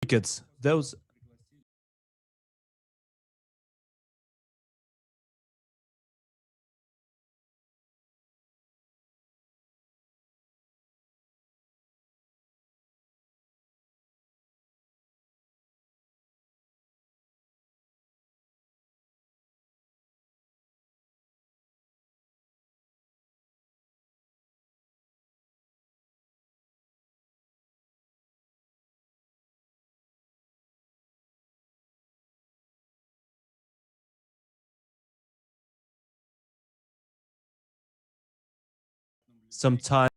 tickets. Those sometimes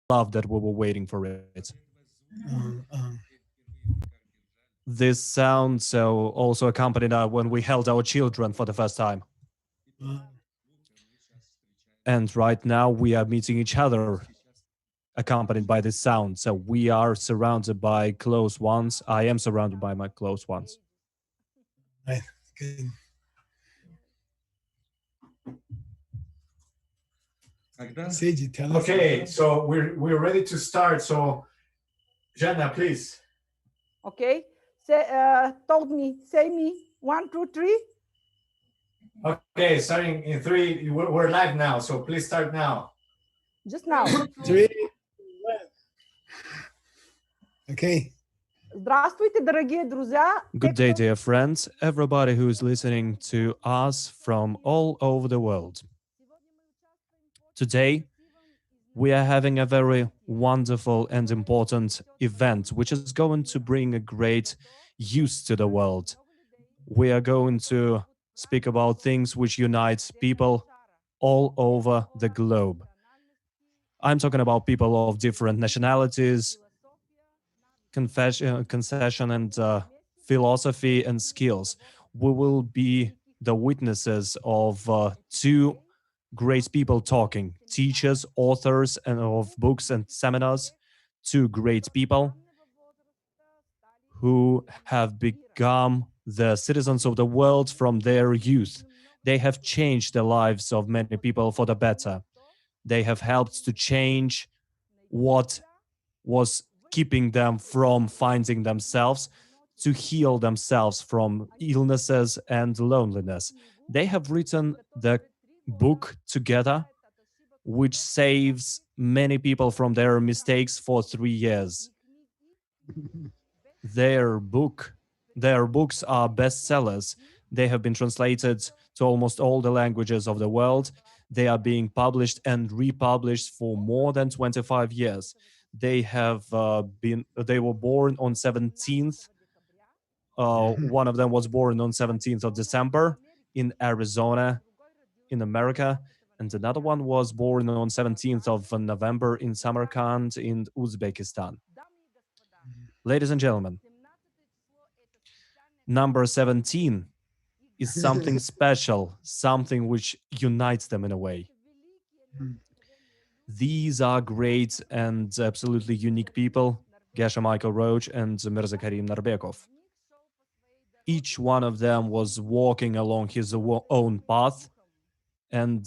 love that we were waiting for it. Um, um, This sound so also accompanied us when we held our children for the first time. uh, And right now we are meeting each other accompanied by this sound. So we are surrounded by close ones. I am surrounded by my close ones. right. Good. Seiji, tell us. Okay, so we're ready to start. So, Jana, please. Okay. Say, told me, say me, 1, 2, 3. Okay, starting in three. We're live now, so please start now. Just now. 3, 1. Okay. Здравствуйте, дорогие друзья. Good day, dear friends, everybody who is listening to us from all over the world. Today, we are having a very wonderful and important event, which is going to bring a great use to the world. We are going to speak about things which unite people all over the globe. I'm talking about people of different nationalities, concession and philosophy and skills. We will be the witnesses of two great people talking, teachers, authors and of books and seminars, two great people who have become the citizens of the world from their youth. They have changed the lives of many people for the better. They have helped to change what was keeping them from finding themselves, to heal themselves from illnesses and loneliness. They have written the book together, which saves many people from their mistakes for 3 years. Their books are bestsellers. They have been translated to almost all the languages of the world. They are being published and republished for more than 25 years. They were born on 17th. One of them was born on 17th of December in Arizona, in America, and another one was born on 17th of November in Samarkand in Uzbekistan. Ladies and gentlemen, number 17 is something special, something which unites them in a way. These are great and absolutely unique people, Geshe Michael Roach and Mirzakarim Norbekov. Each one of them was walking along his own path, and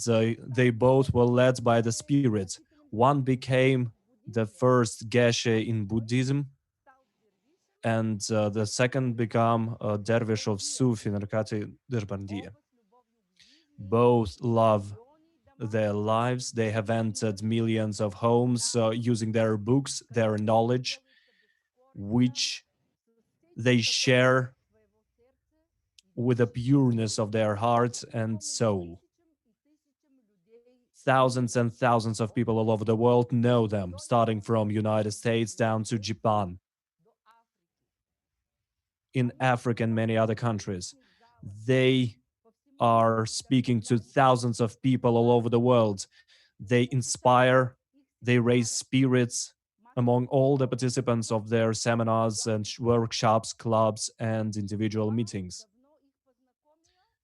they both were led by the Spirit. One became the first Geshe in Buddhism, and the second became a dervish of Sufi Narkati Dirbandiya. Both love their lives. They have entered millions of homes using their books, their knowledge, which they share with the pureness of their heart and soul. Thousands and thousands of people all over the world know them, starting from United States down to Japan, in Africa and many other countries. They are speaking to thousands of people all over the world. They inspire, they raise spirits among all the participants of their seminars and workshops, clubs, and individual meetings.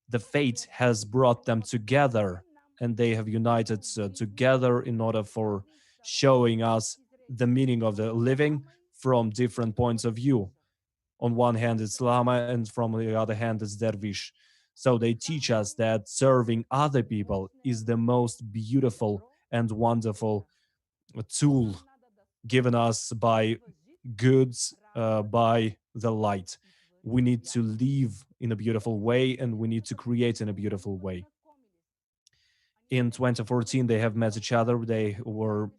The fate has brought them together, and they have united together in order for showing us the meaning of the living from different points of view. On one hand, it's Lama, and from the other hand, it's Dervish. So they teach us that serving other people is the most beautiful and wonderful tool given us by goods, by the light. We need to live in a beautiful way, and we need to create in a beautiful way. In 2014, they have met each other. They were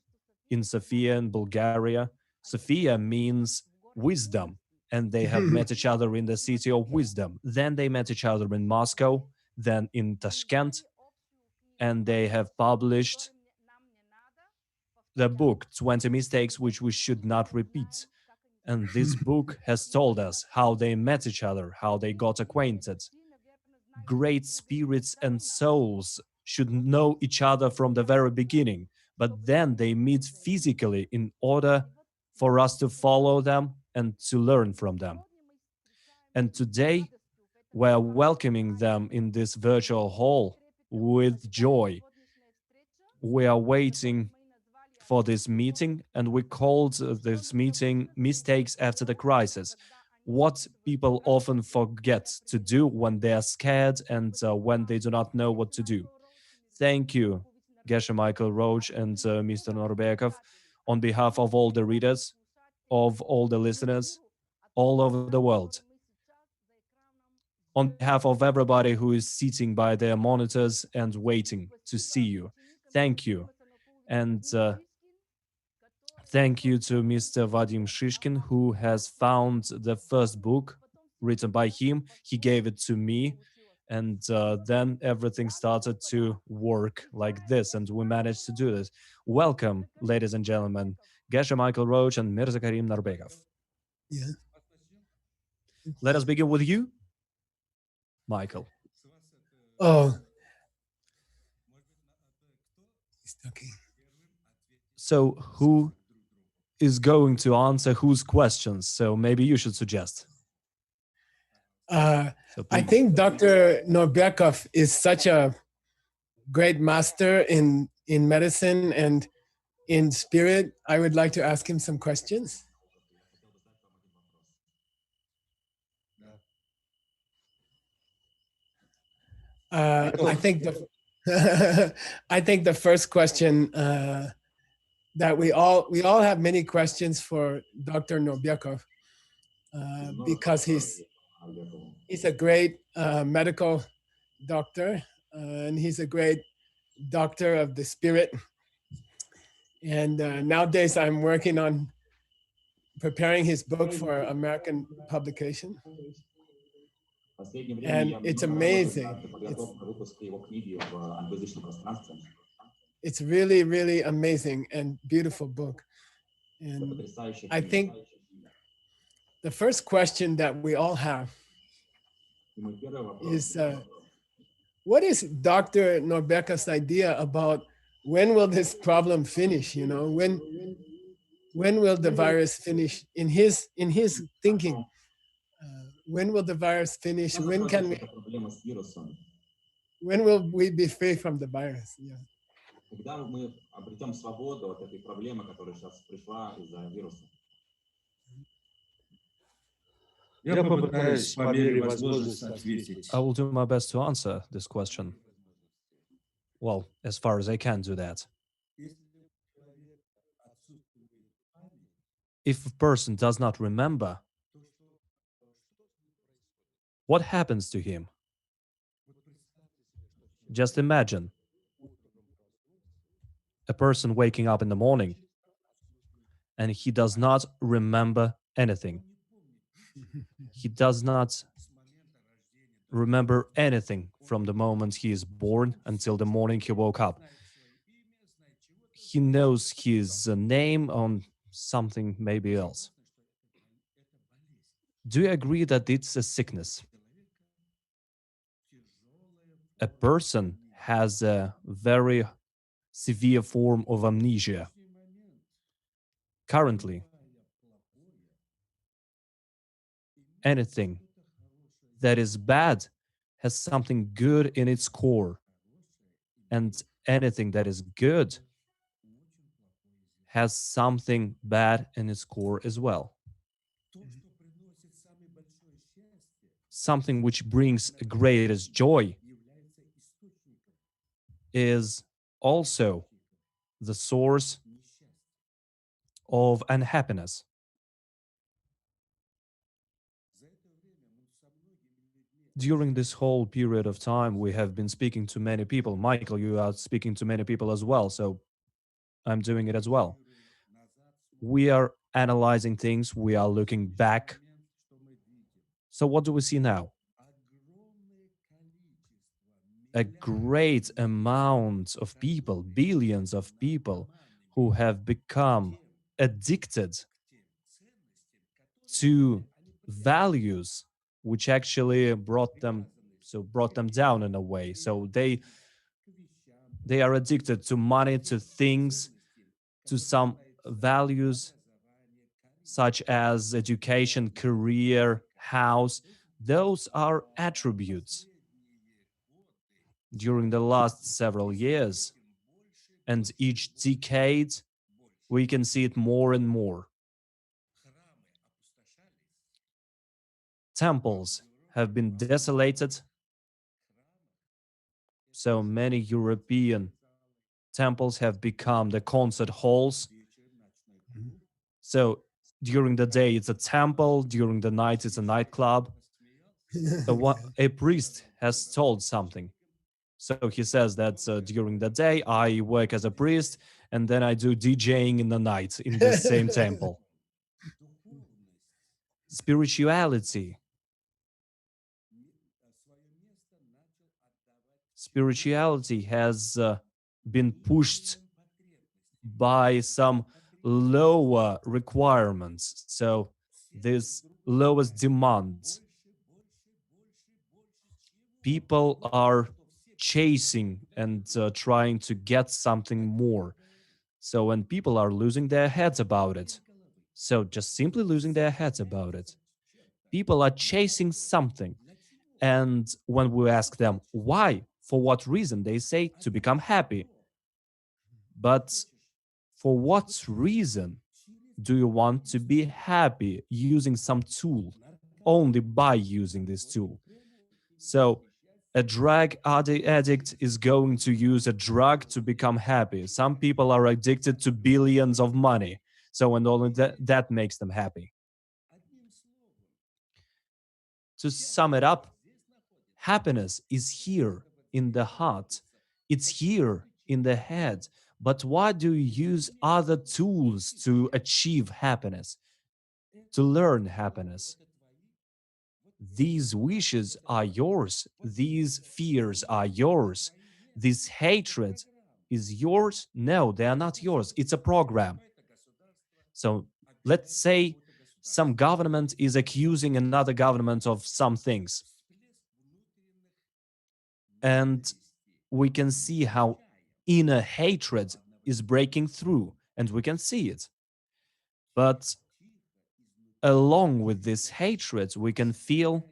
in Sofia in Bulgaria. Sofia means wisdom, and they have met each other in the city of wisdom. Then they met each other in Moscow, then in Tashkent, and they have published the book 20 Mistakes Which We Should Not Repeat. And this book has told us how they met each other, how they got acquainted. Great spirits and souls should know each other from the very beginning, but then they meet physically in order for us to follow them and to learn from them. And today, we're welcoming them in this virtual hall with joy. We are waiting for this meeting, and we called this meeting Mistakes After the Crisis. What people often forget to do when they are scared and when they do not know what to do. Thank you, Geshe Michael, Roach, and Mr. Norbekov, on behalf of all the readers, of all the listeners, all over the world. On behalf of everybody who is sitting by their monitors and waiting to see you. Thank you. And thank you to Mr. Vadim Shishkin, who has found the first book written by him. He gave it to me, and then everything started to work like this, and we managed to do this. Welcome, ladies and gentlemen, Geshe Michael Roach and Mirzakarim Norbekov. Yeah. Let us begin with you, Michael. Oh. He's talking. So who is going to answer whose questions? So maybe you should suggest. I think Dr. Norbekov is such a great master in medicine and in spirit. I would like to ask him some questions. I think the first question that we all have many questions for Dr. Norbekov because he's a great medical doctor and he's a great doctor of the spirit. And nowadays I'm working on preparing his book for American publication. And it's amazing. It's really, really amazing and beautiful book. And I think the first question that we all have is, what is Dr. Norbekov's idea about when will this problem finish? You know, when will the virus finish in his thinking? When will the virus finish? When will we be free from the virus? Yeah. Когда мы обретем свободу от этой проблемы, которая сейчас пришла из-за вируса? Я попытаюсь по мере возможности ответить. I will do my best to answer this question. Well, as far as I can do that. If a person does not remember, what happens to him? Just imagine a person waking up in the morning and he does not remember anything. He does not remember anything from the moment he is born until the morning he woke up. He knows his name on something maybe else. Do you agree that it's a sickness? A person has a very severe form of amnesia. Currently, anything that is bad has something good in its core, and anything that is good has something bad in its core as well. Something which brings greatest joy is also the source of unhappiness. During this whole period of time, we have been speaking to many people. Michael, you are speaking to many people as well, so I'm doing it as well. We are analyzing things, we are looking back. So, what do we see now? A great amount of people, billions of people, who have become addicted to values which actually brought them down in a way. So they are addicted to money, to things, to some values such as education, career, house. Those are attributes during the last several years. And each decade, we can see it more and more. Temples have been desolated. So many European temples have become the concert halls. So during the day, it's a temple. During the night, it's a nightclub. A priest has told something. So he says that during the day, I work as a priest, and then I do DJing in the night in this same temple. Spirituality. Spirituality has been pushed by some lower requirements. So this lowest demands. People are chasing and trying to get something more. So when people are losing their heads about it, so just simply losing their heads about it, people are chasing something. And when we ask them why, for what reason, they say to become happy. But for what reason do you want to be happy using some tool, only by using this tool? So a drug addict is going to use a drug to become happy. Some people are addicted to billions of money. So, and only that makes them happy. To sum it up, happiness is here in the heart. It's here in the head. But why do you use other tools to achieve happiness, to learn happiness? These wishes are yours. These fears are yours. This hatred is yours? No, they are not yours. It's a program. So let's say some government is accusing another government of some things. And we can see how inner hatred is breaking through, and we can see it. But along with this hatred, we can feel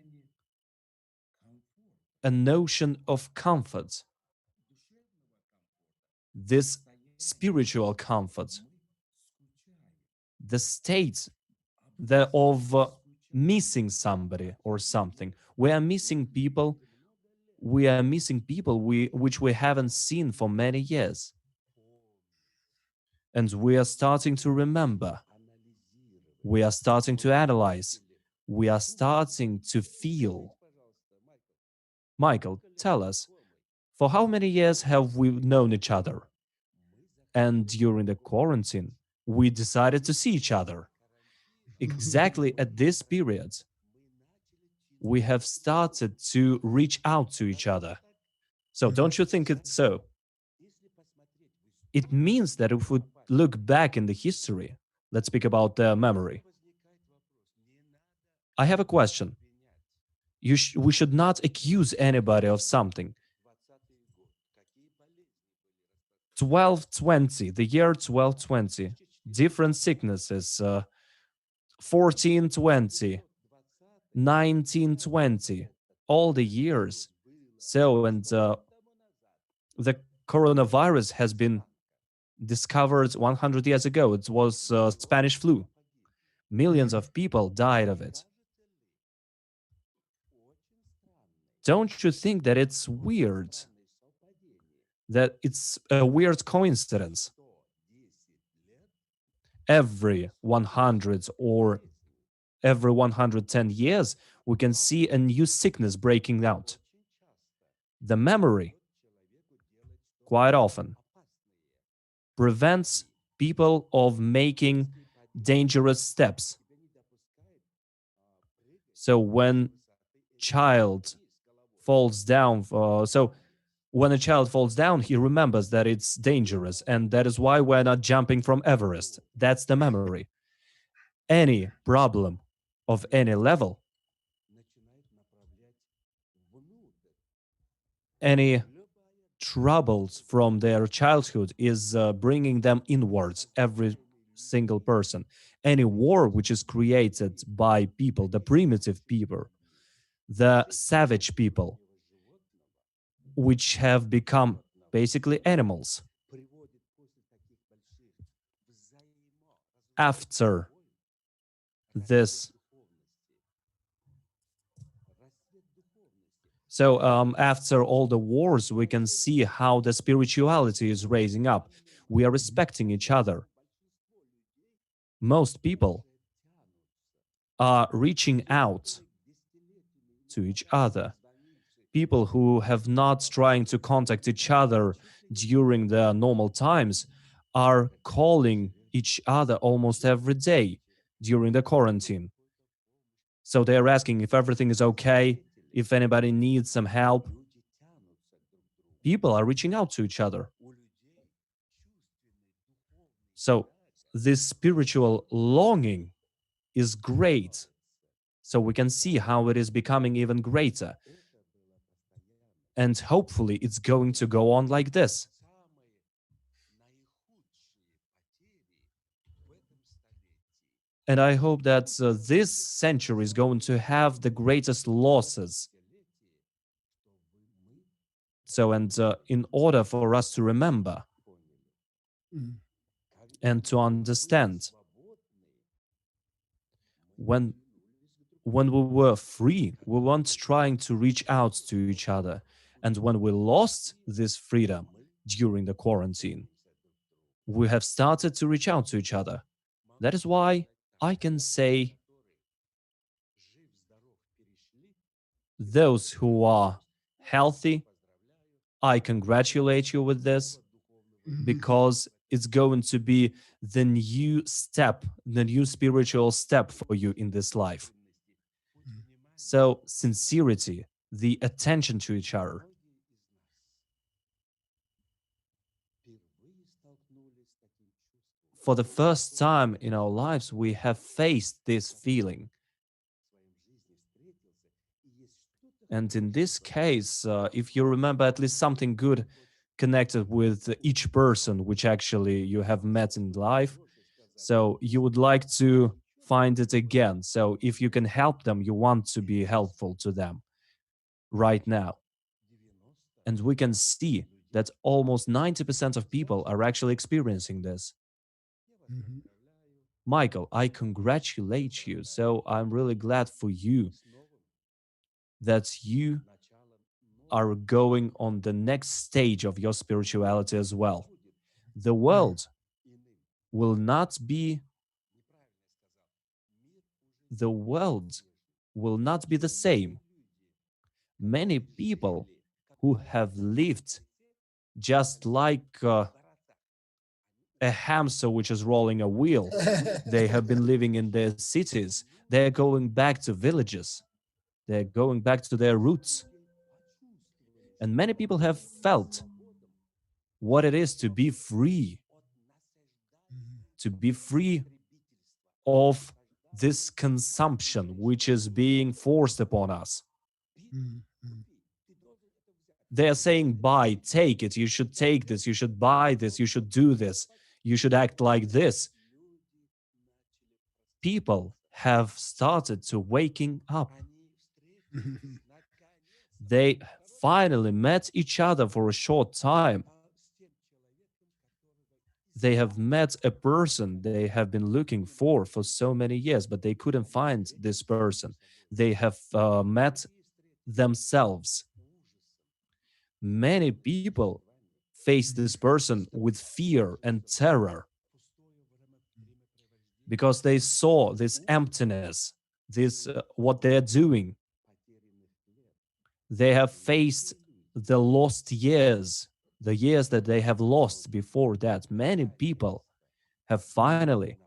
a notion of comfort, this spiritual comfort, the state of missing somebody or something. We are missing people. We are missing people which we haven't seen for many years. And we are starting to remember. We are starting to analyze. We are starting to feel. Michael, tell us, for how many years have we known each other? And during the quarantine, we decided to see each other. Exactly at this period, we have started to reach out to each other. So don't you think it's so? It means that if we look back in the history, let's speak about the memory. I have a question. We should not accuse anybody of something. 1220, the year 1220, different sicknesses, 1420, 1920, all the years. So, and the coronavirus has been discovered 100 years ago. It was Spanish flu. Millions of people died of it. Don't you think that it's weird? That it's a weird coincidence. every 100 or every 110 years, we can see a new sickness breaking out. The memory, quite often, prevents people of making dangerous steps. So when child falls down, when a child falls down, he remembers that it's dangerous, and that is why we're not jumping from Everest. That's the memory. Any problem of any level, any troubles from their childhood is bringing them inwards, every single person. Any war which is created by people, the primitive people, the savage people, which have become basically animals. After this, after all the wars, we can see how the spirituality is raising up. We are respecting each other. Most people are reaching out to each other. People who have not trying to contact each other during the normal times are calling each other almost every day during the quarantine. So they are asking if everything is okay, if anybody needs some help. People are reaching out to each other. So this spiritual longing is great. So we can see how it is becoming even greater. And hopefully it's going to go on like this. And I hope that this century is going to have the greatest losses. So, and in order for us to remember and to understand, when we were free, we weren't trying to reach out to each other. And when we lost this freedom during the quarantine, we have started to reach out to each other. That is why I can say those who are healthy, I congratulate you with this, because it's going to be the new step, the new spiritual step for you in this life. So, sincerity, the attention to each other. For the first time in our lives, we have faced this feeling. And in this case, if you remember at least something good connected with each person which actually you have met in life, so you would like to find it again. So if you can help them, you want to be helpful to them right now. And we can see that almost 90% of people are actually experiencing this. Michael, I congratulate you. So I'm really glad for you that you are going on the next stage of your spirituality as well. The world will not be the same. Many people who have lived just like a hamster which is rolling a wheel, they have been living in their cities. They're going back to villages. They're going back to their roots. And many people have felt what it is to be free of this consumption which is being forced upon us. They're saying, buy, take it, you should take this, you should buy this, you should do this, you should act like this. People have started to waking up. They finally met each other for a short time. They have met a person they have been looking for so many years, but they couldn't find this person. They have met themselves. Many people face this person with fear and terror. because they saw this emptiness, this what they're doing. They have faced the lost years, the years that they have lost before that. Many people have finally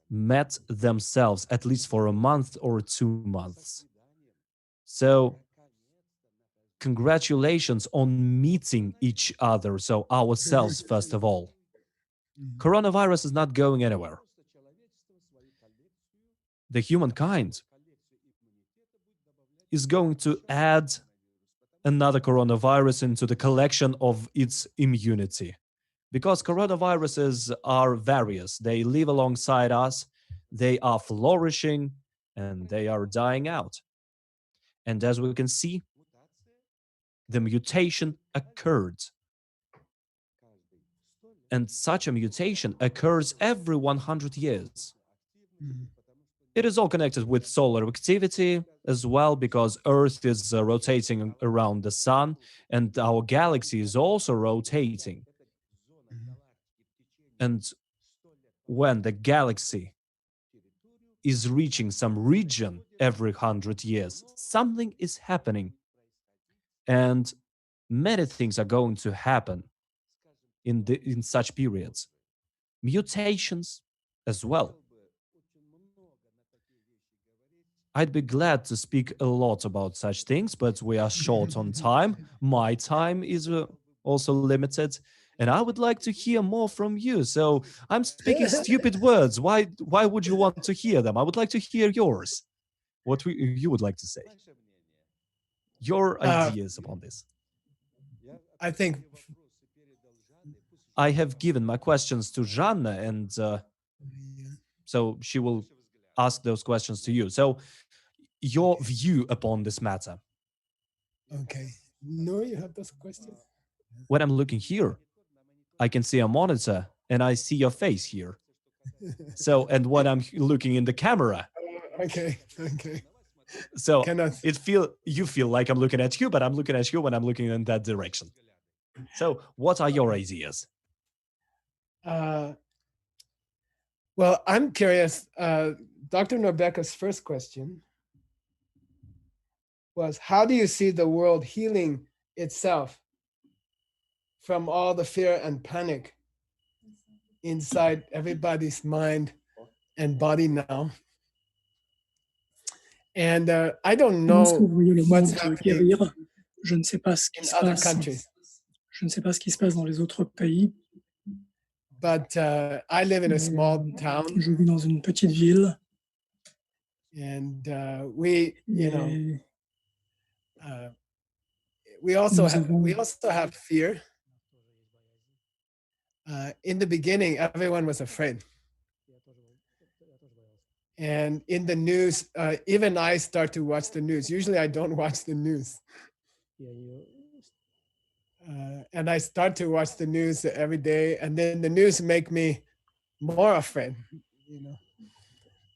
met themselves, at least for a month or 2 months. So congratulations on meeting each other, so ourselves first of all. Coronavirus is not going anywhere. The humankind is going to add another coronavirus into the collection of its immunity. Because coronaviruses are various. They live alongside us, they are flourishing, and they are dying out. And as we can see, the mutation occurred. And such a mutation occurs every 100 years. It is all connected with solar activity as well, because Earth is rotating around the sun, and our galaxy is also rotating. And when the galaxy is reaching some region every 100 years, something is happening. And many things are going to happen in such periods. Mutations as well. I'd be glad to speak a lot about such things, but we are short on time. My time is also limited, and I would like to hear more from you. So I'm speaking stupid words. Why would you want to hear them? I would like to hear yours. What you would like to say? Your ideas upon this. I think I have given my questions to Жанна, and so she will ask those questions to you. So your view upon this matter. Okay. No, you have those questions? When I'm looking here, I can see a monitor and I see your face here. So, and when I'm looking in the camera, Okay. so Cannot. you feel like I'm looking at you, but I'm looking at you when I'm looking in that direction. So, what are your ideas? Well, I'm curious. Dr. Norbekov's first question was, how do you see the world healing itself from all the fear and panic inside everybody's mind and body now? And I don't Comment est-ce que know vous voyez le what's monde happening guérir? Je ne sais pas ce qui in se other passe. countries, Je ne sais pas ce qui se passe dans les autres pays. but I live in a small town, Je vis dans une petite ville and we et we also have fear. In the beginning, everyone was afraid. And in the news, even I start to watch the news. Usually I don't watch the news. And I start to watch the news every day, and then the news make me more afraid.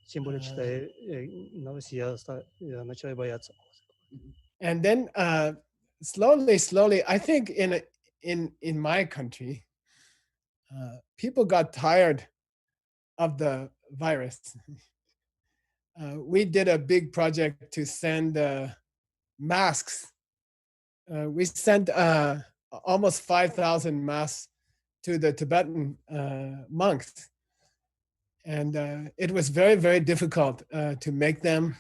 Тем более читая новости, я начал бояться. And then slowly, I think in my country, people got tired of the virus. We did a big project to send masks. We sent almost 5,000 masks to the Tibetan monks. And it was very, very difficult to make them.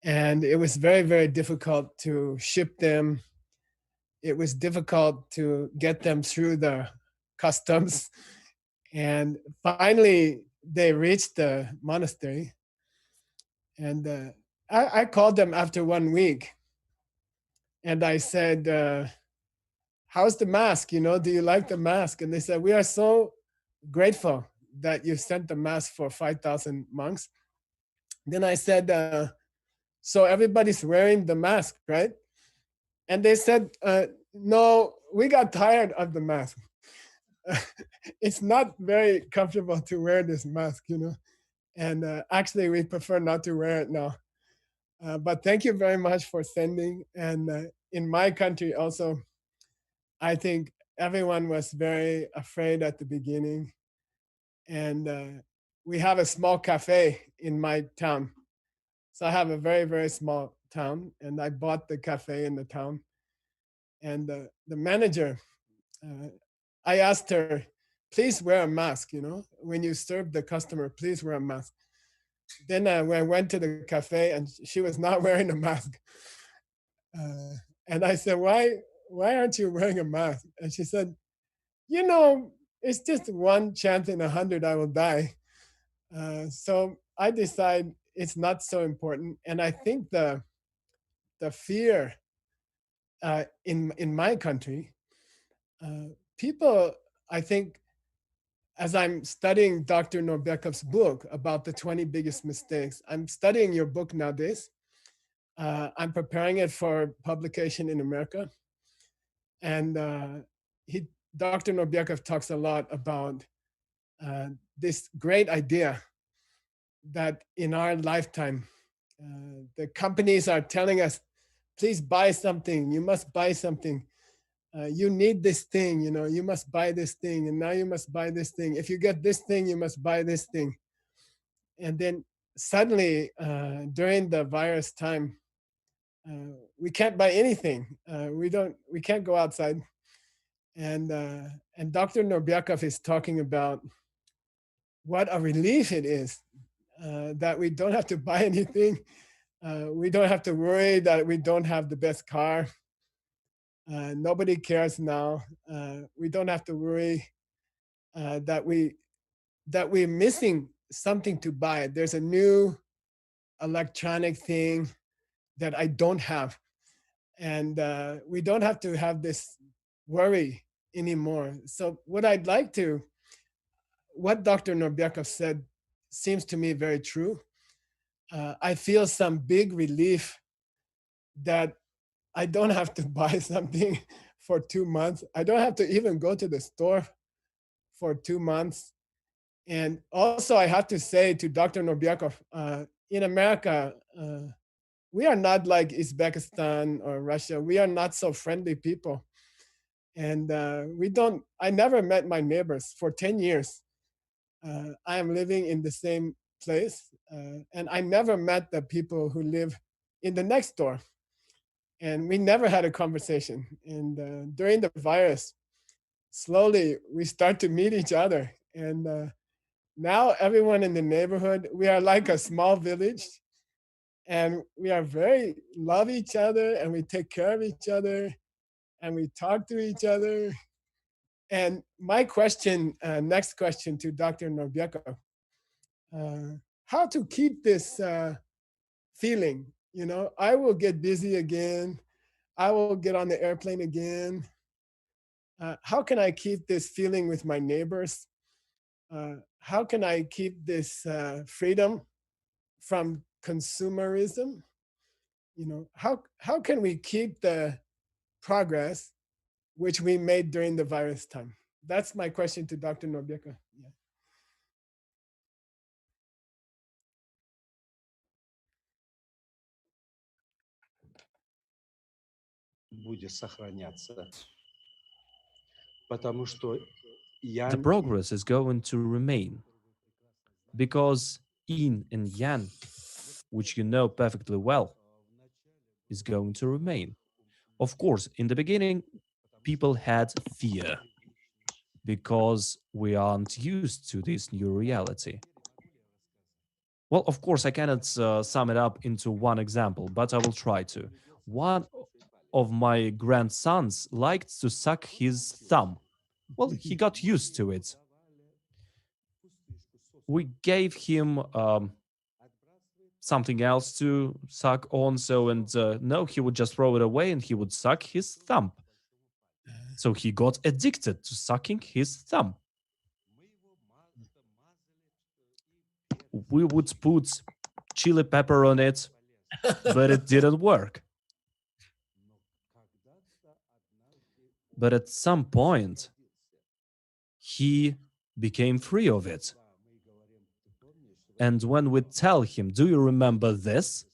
And it was very, very difficult to ship them. It was difficult to get them through the customs. And finally, they reached the monastery. And I called them after 1 week. And I said, how's the mask? Do you like the mask? And they said, we are so grateful that you sent the mask for 5,000 monks. Then I said, so everybody's wearing the mask, right? And they said, no, we got tired of the mask. It's not very comfortable to wear this mask, And actually, we prefer not to wear it now. But thank you very much for sending. And in my country also, I think everyone was very afraid at the beginning. and we have a small cafe in my town. So I have a very, very small town, and I bought the cafe in the town. And the manager, I asked her, please wear a mask, when you serve the customer, please wear a mask. Then when I went to the cafe and she was not wearing a mask. And I said, why aren't you wearing a mask? And she said, it's just one chance in 100 I will die. So I decide it's not so important. And I think the fear in my country, people, I think, as I'm studying Dr. Norbekov's book about the 20 biggest mistakes, I'm studying your book nowadays. I'm preparing it for publication in America. And Dr. Norbekov talks a lot about this great idea that in our lifetime, the companies are telling us, please buy something, you must buy something. You need this thing, you must buy this thing, and now you must buy this thing. If you get this thing, you must buy this thing. And then suddenly, during the virus time, we can't buy anything. We can't go outside. And Dr. Norbekov is talking about what a relief it is that we don't have to buy anything. We don't have to worry that we don't have the best car. Nobody cares now. We don't have to worry that we're missing something to buy. There's a new electronic thing that I don't have, and we don't have to have this worry anymore. So what Dr. Norbekov said seems to me very true. I feel some big relief that I don't have to buy something for 2 months. I don't have to even go to the store for 2 months. And also I have to say to Dr. Norbekov, in America, we are not like Uzbekistan or Russia. We are not so friendly people. And I never met my neighbors for 10 years. I am living in the same place, and I never met the people who live in the next door. And we never had a conversation. And during the virus, slowly we start to meet each other. And now everyone in the neighborhood, we are like a small village, and we are very love each other, and we take care of each other, and we talk to each other. And my question, next question to Dr. Norbekov, how to keep this feeling? I will get busy again. I will get on the airplane again. How can I keep this feeling with my neighbors? How can I keep this freedom from consumerism? How can we keep the progress which we made during the virus time? That's my question to Dr. Norbekov. Yeah. Будет сохраняться. Потому что я... The progress is going to remain because yin and yang, which you know perfectly well, is going to remain. Of course, in the beginning, people had fear because we aren't used to this new reality. Well, of course, I cannot sum it up into one example, but I will try to. One of my grandsons liked to suck his thumb. Well, he got used to it. We gave him something else to suck on, no, he would just throw it away and he would suck his thumb. So he got addicted to sucking his thumb. We would put chili pepper on it, but it didn't work. But at some point, he became free of it. And when we tell him, do you remember this,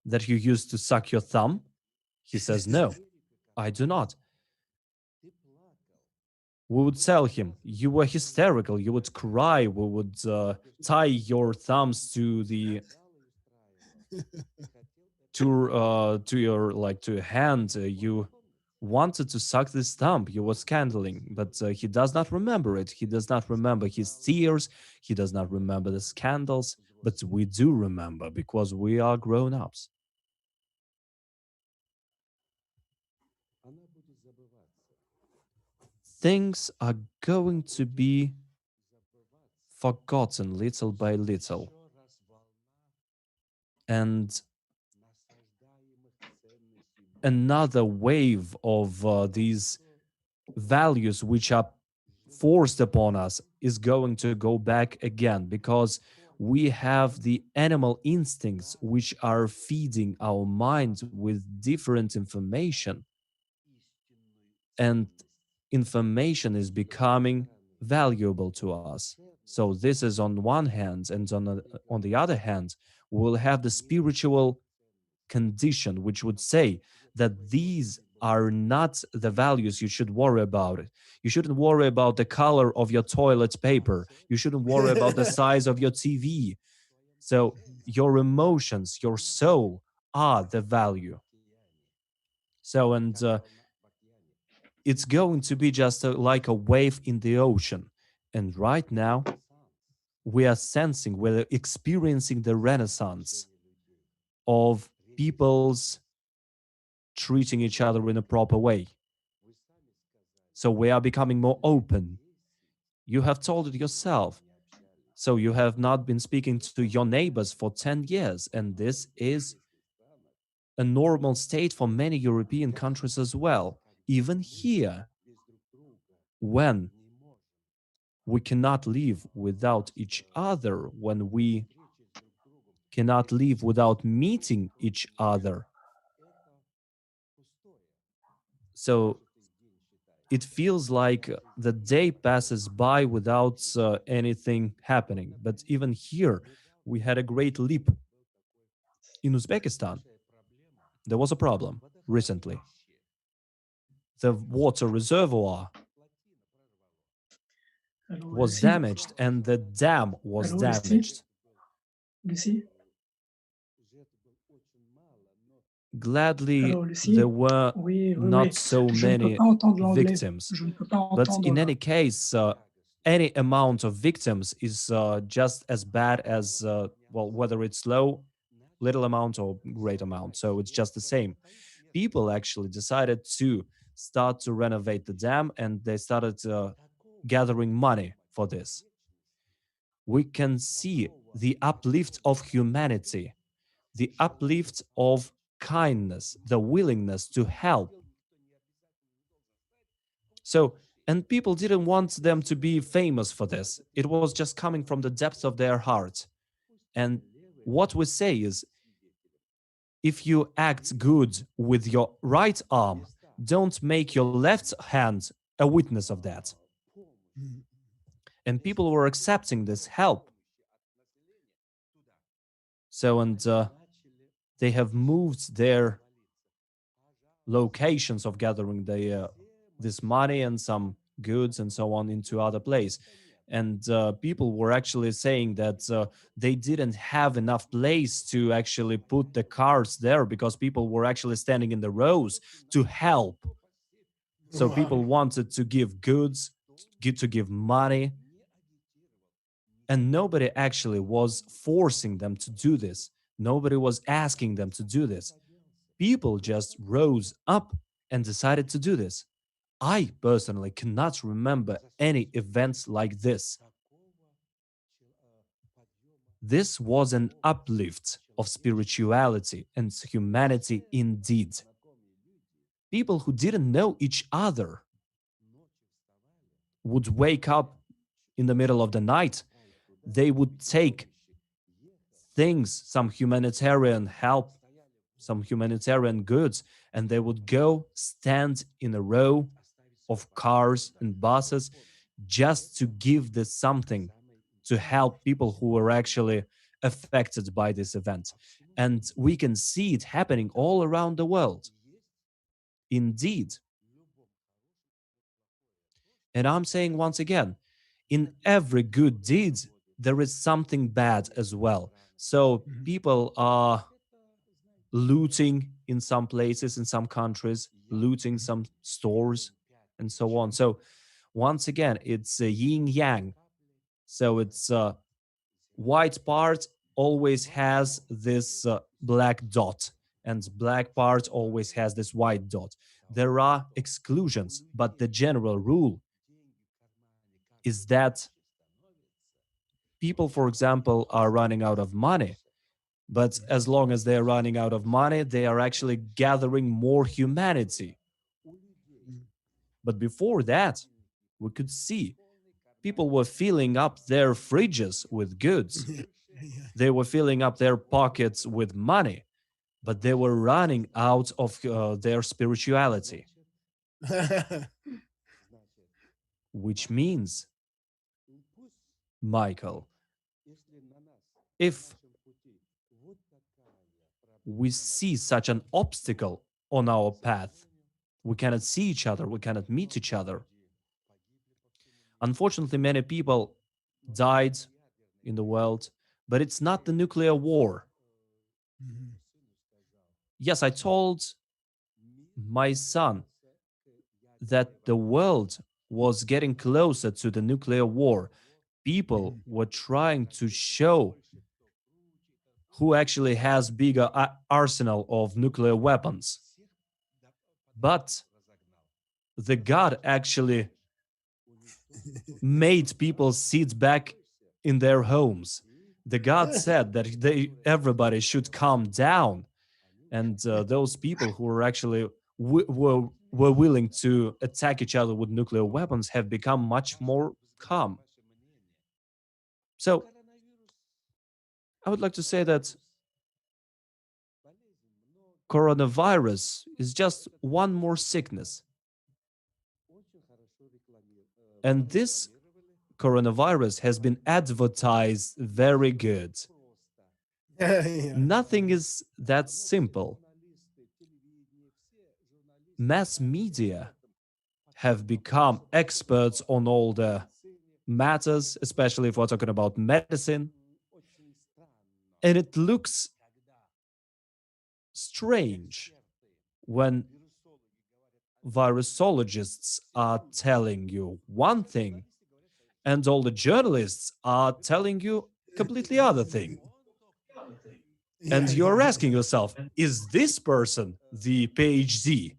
that you used to suck your thumb? He says, no, I do not. We would tell him, you were hysterical, you would cry, we would tie your thumbs to the to your like to your hand. You wanted to suck this thumb, you were scandalizing, but he does not remember it. He does not remember his tears, he does not remember the scandals, but we do remember because we are grown-ups. Things are going to be forgotten little by little. And another wave of these values which are forced upon us is going to go back again, because we have the animal instincts which are feeding our minds with different information, and information is becoming valuable to us. So this is on one hand, and on the other hand, we'll have the spiritual condition which would say that these are not the values you should worry about. It. You shouldn't worry about the color of your toilet paper. You shouldn't worry about the size of your TV. So your emotions, your soul are the value. So, and it's going to be just like a wave in the ocean. And right now, we are sensing, we're experiencing the renaissance of people's treating each other in a proper way. So we are becoming more open. You have told it yourself. So you have not been speaking to your neighbors for 10 years, and this is a normal state for many European countries as well. Even here, when we cannot live without each other, when we cannot live without meeting each other. So it feels like the day passes by without anything happening. But even here, we had a great leap. In Uzbekistan, there was a problem recently. The water reservoir Alors, was Lucie, damaged and the dam was Hello, Lucie? damaged. Lucie? Gladly, Hello, Lucie? there were Oui, oui, not oui. so Je ne peux many pas entendre l'anglais. victims. Je ne peux pas But entendre. in any case, any amount of victims is just as bad as, well, whether it's low, little amount, or great amount. So it's just the same. People actually decided to start to renovate the dam, and they started gathering money for this. We can see the uplift of humanity, the uplift of kindness, the willingness to help. So, and people didn't want them to be famous for this. It was just coming from the depths of their heart. And what we say is, if you act good with your right arm, don't make your left hand a witness of that. And people were accepting this help. So, and they have moved their locations of gathering this money and some goods and so on into other place. And people were actually saying that they didn't have enough place to actually put the cars there, because people were actually standing in the rows to help. So Wow. people wanted to give goods, to give money, and nobody actually was forcing them to do this. Nobody was asking them to do this. People just rose up and decided to do this. I personally cannot remember any events like this. This was an uplift of spirituality and humanity indeed. People who didn't know each other would wake up in the middle of the night. They would take things, some humanitarian help, some humanitarian goods, and they would go stand in a row of cars and buses just to give this something to help people who were actually affected by this event. And we can see it happening all around the world. Indeed, And I'm saying once again, in every good deed, there is something bad as well. So people are looting in some places, in some countries, looting some stores, and so on. So once again, it's yin yang. So it's white part always has this black dot, and black part always has this white dot. There are exclusions, but the general rule is that people, for example, are running out of money. But as long as they're running out of money, they are actually gathering more humanity. But before that, we could see people were filling up their fridges with goods. They were filling up their pockets with money, but they were running out of their spirituality, which means, Michael, if we see such an obstacle on our path, we cannot see each other, we cannot meet each other. Unfortunately, many people died in the world, but it's not the nuclear war. Yes, I told my son that the world was getting closer to the nuclear war. People were trying to show who actually has bigger arsenal of nuclear weapons. But the God actually made people sit back in their homes. The God said that everybody should calm down, and those people who were actually were willing to attack each other with nuclear weapons have become much more calm. So I would like to say that coronavirus is just one more sickness. And this coronavirus has been advertised very good. Yeah. Nothing is that simple. Mass media have become experts on all the matters, especially if we're talking about medicine. And it looks strange when virusologists are telling you one thing and all the journalists are telling you completely other thing. And Yeah, you're yeah. asking yourself, is this person the PhD,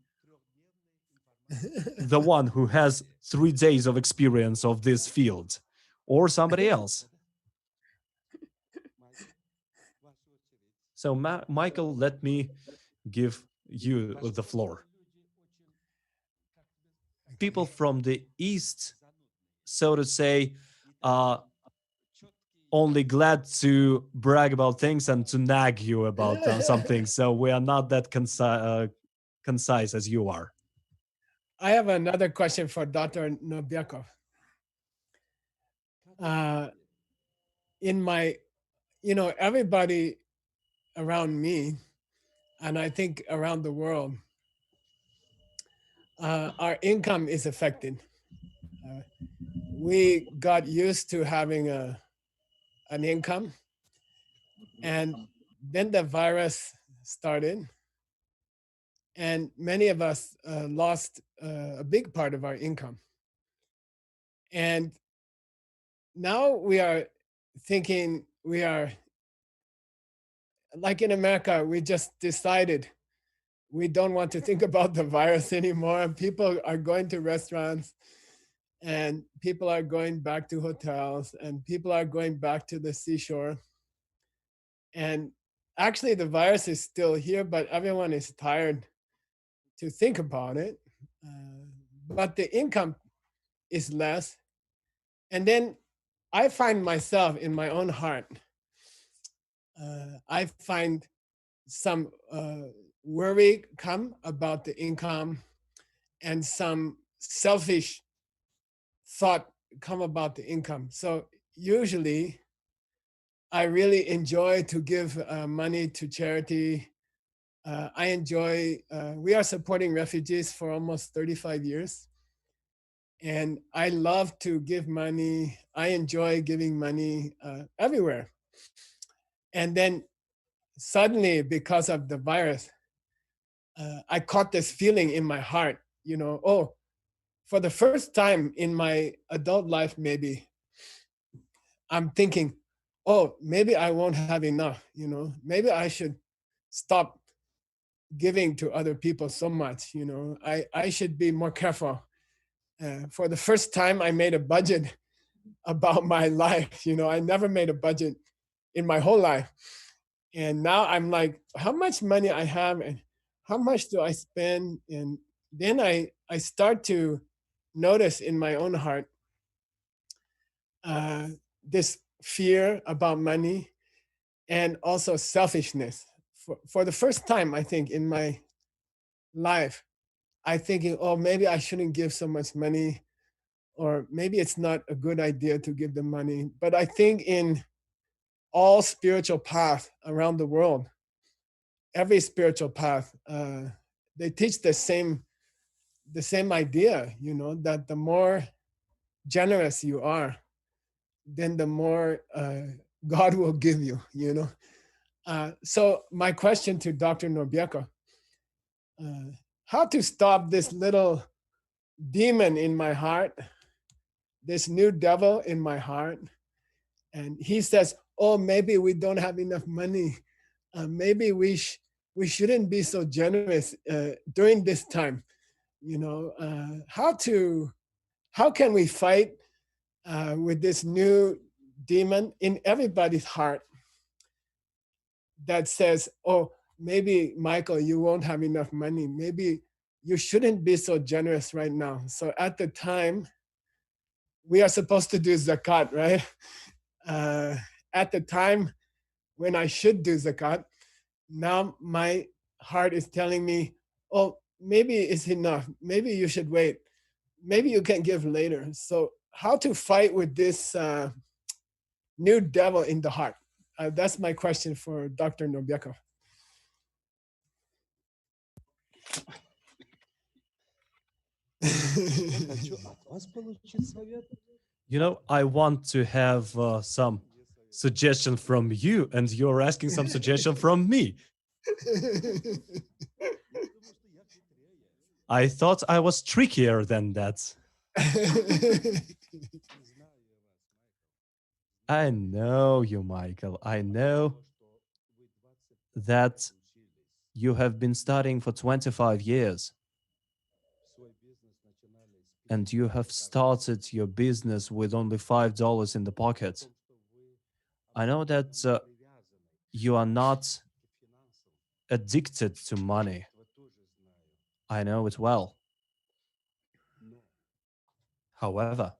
the one who has 3 days of experience of this field, or somebody else? So, Michael, let me give you the floor. People from the East, so to say, are only glad to brag about things and to nag you about some things. So we are not that concise as you are. I have another question for Dr. Norbekov. In my, everybody around me, and I think around the world, our income is affected. We got used to having an income, and then the virus started, and many of us lost a big part of our income. And now we are thinking, we are like in America, we just decided we don't want to think about the virus anymore. People are going to restaurants, and people are going back to hotels, and people are going back to the seashore. And actually, the virus is still here, but everyone is tired to think about it. But the income is less. And then I find myself in my own heart, I find some worry come about the income, and some selfish thought come about the income. So usually I really enjoy to give money to charity. I enjoy, we are supporting refugees for almost 35 years. And I love to give money. I enjoy giving money everywhere. And then suddenly, because of the virus, I caught this feeling in my heart, oh, for the first time in my adult life, maybe I'm thinking, oh, maybe I won't have enough, maybe I should stop giving to other people so much, I should be more careful. For the first time, I made a budget about my life. I never made a budget in my whole life. And now I'm like, how much money I have and how much do I spend? And then I start to notice in my own heart this fear about money and also selfishness. For the first time, I think, in my life, I thinking, oh, maybe I shouldn't give so much money, or maybe it's not a good idea to give the money. But I think in all spiritual paths around the world, every spiritual path, they teach the same idea, that the more generous you are, then the more God will give you, So my question to Dr. Norbekov, how to stop this little demon in my heart, this new devil in my heart. And he says, oh, maybe we don't have enough money. Maybe we shouldn't be so generous during this time. How can we fight with this new demon in everybody's heart that says, oh, maybe, Michael, you won't have enough money. Maybe you shouldn't be so generous right now. So at the time, we are supposed to do zakat, right? At the time when I should do zakat, now my heart is telling me, oh, maybe it's enough. Maybe you should wait. Maybe you can give later. So how to fight with this new devil in the heart? That's my question for Dr. Norbekov. Я хочу от вас получить совет. I want to have some suggestion from you, and you're asking some suggestion from me. I thought I was trickier than that. I know you, Michael. I know that you have been studying for 25 years and you have started your business with only $5 in the pocket. I know that you are not addicted to money. I know it well. However,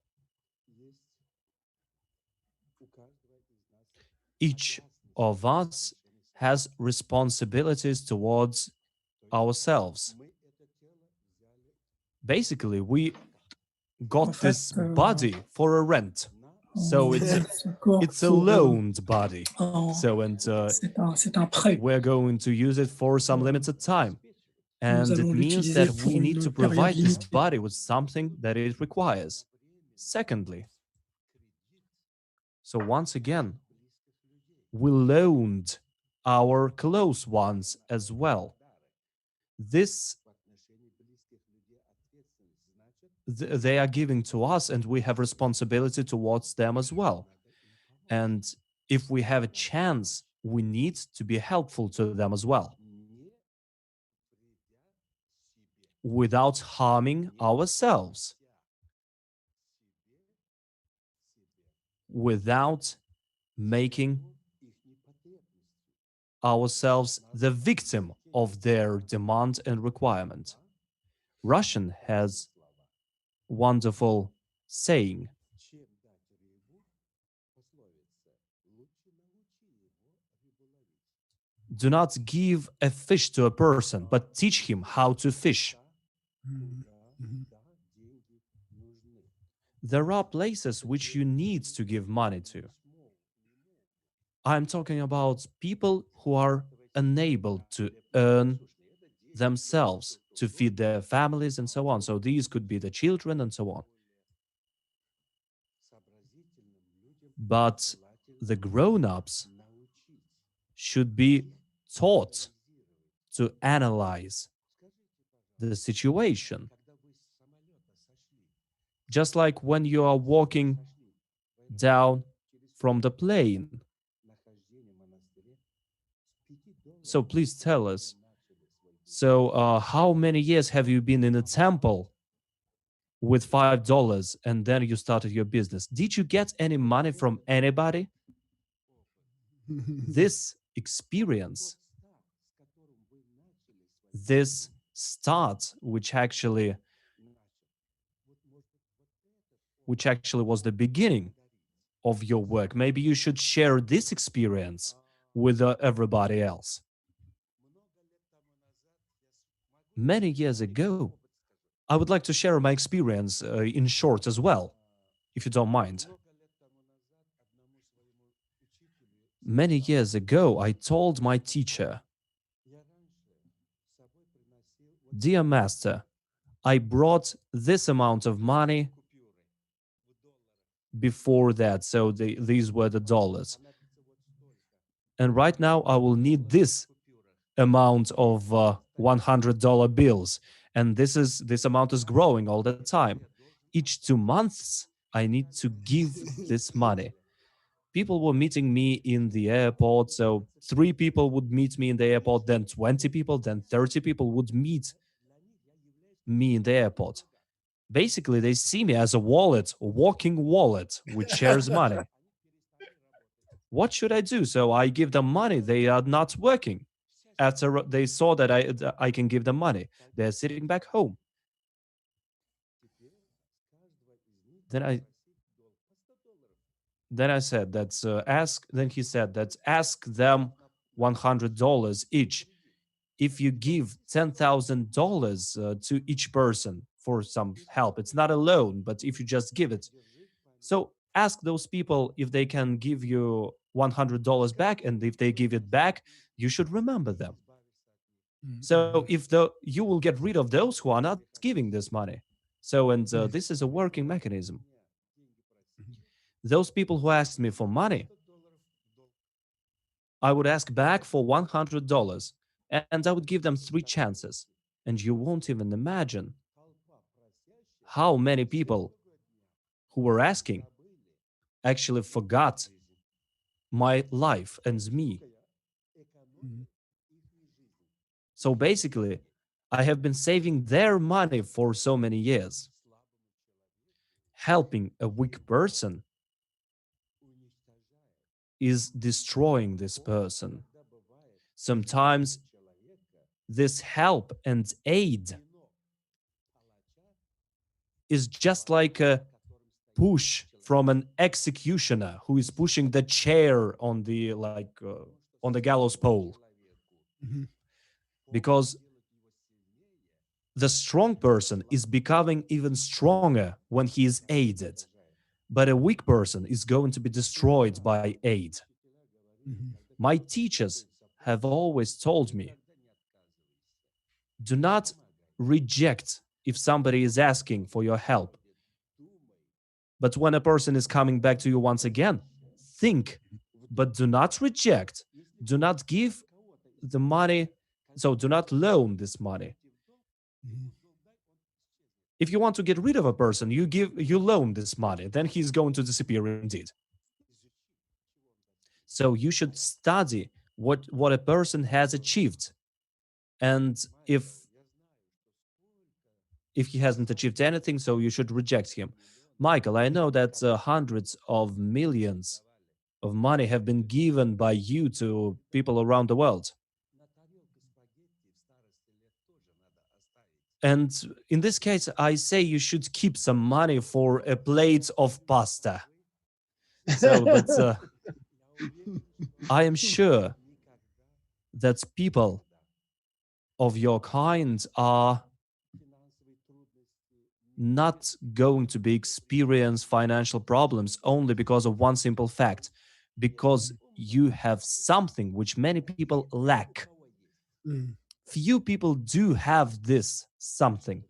each of us has responsibilities towards ourselves. Basically, we got this body for a rent. So it's a loaned body. So we're going to use it for some limited time. And it means that we need to provide this body with something that it requires. Secondly, so once again, we loaned our close ones as well. This they are giving to us, and we have responsibility towards them as well. And if we have a chance, we need to be helpful to them as well, without harming ourselves, without making ourselves the victim of their demand and requirement. Russian has wonderful saying: do not give a fish to a person, but teach him how to fish. There are places which you need to give money to. I'm talking about people who are unable to earn themselves to feed their families and so on. So these could be the children and so on. But the grown-ups should be taught to analyze the situation. Just like when you are walking down from the plane. So please tell us, so how many years have you been in a temple with $5 and then you started your business? Did you get any money from anybody? This experience, this start, which actually was the beginning of your work, maybe you should share this experience with everybody else. Many years ago, I would like to share my experience in short as well, if you don't mind. Many years ago, I told my teacher, "Dear master, I brought this amount of money before that, so these were the dollars. And right now, I will need this amount of $100 bills. And this amount is growing all the time. Each 2 months, I need to give this money." People were meeting me in the airport. So 3 people would meet me in the airport, then 20 people, then 30 people would meet me in the airport. Basically, they see me as a wallet, a walking wallet, which shares money. What should I do? So I give them money. They are not working. After they saw that I can give them money, they're sitting back home. Then I said that's ask. Then he said that ask them $100 each. If you give $10,000 to each person for some help, it's not a loan, but if you just give it. So ask those people if they can give you $100 back, and if they give it back, you should remember them. So if you will get rid of those who are not giving this money. So this is a working mechanism. Those people who asked me for money, I would ask back for $100, and I would give them 3 chances. And you won't even imagine how many people who were asking actually forgot my life and me. So basically, I have been saving their money for so many years. Helping a weak person is destroying this person. Sometimes this help and aid is just like a push from an executioner who is pushing the chair on the on the gallows pole. Because the strong person is becoming even stronger when he is aided, but a weak person is going to be destroyed by aid. My teachers have always told me, do not reject if somebody is asking for your help. But when a person is coming back to you once again, think, but do not reject. Do not give the money, so do not loan this money. If you want to get rid of a person, you loan this money, then he's going to disappear indeed. So you should study what a person has achieved. And if he hasn't achieved anything, so you should reject him. Michael, I know that hundreds of millions of money have been given by you to people around the world. And in this case, I say you should keep some money for a plate of pasta. So, but I am sure that people of your kind are not going to be experience financial problems only because of one simple fact, because you have something which many people lack. Few people do have this something.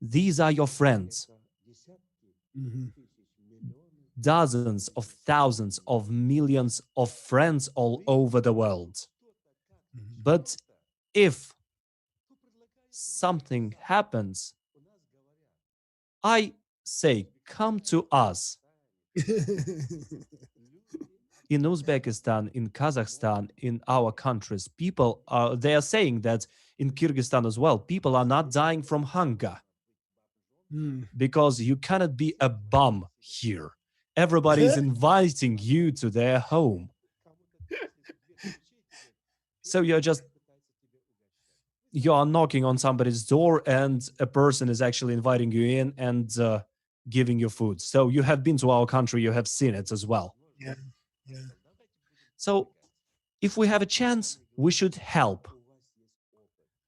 These are your friends. dozens of thousands of millions of friends all over the world. But if something happens, I say, come to us. In Uzbekistan, in Kazakhstan, in our countries, people they are saying that in Kyrgyzstan as well, people are not dying from hunger because you cannot be a bum here. Everybody is inviting you to their home. So you are knocking on somebody's door and a person is actually inviting you in and giving you food. So you have been to our country, you have seen it as well. Yeah. Yeah. So if we have a chance, we should help.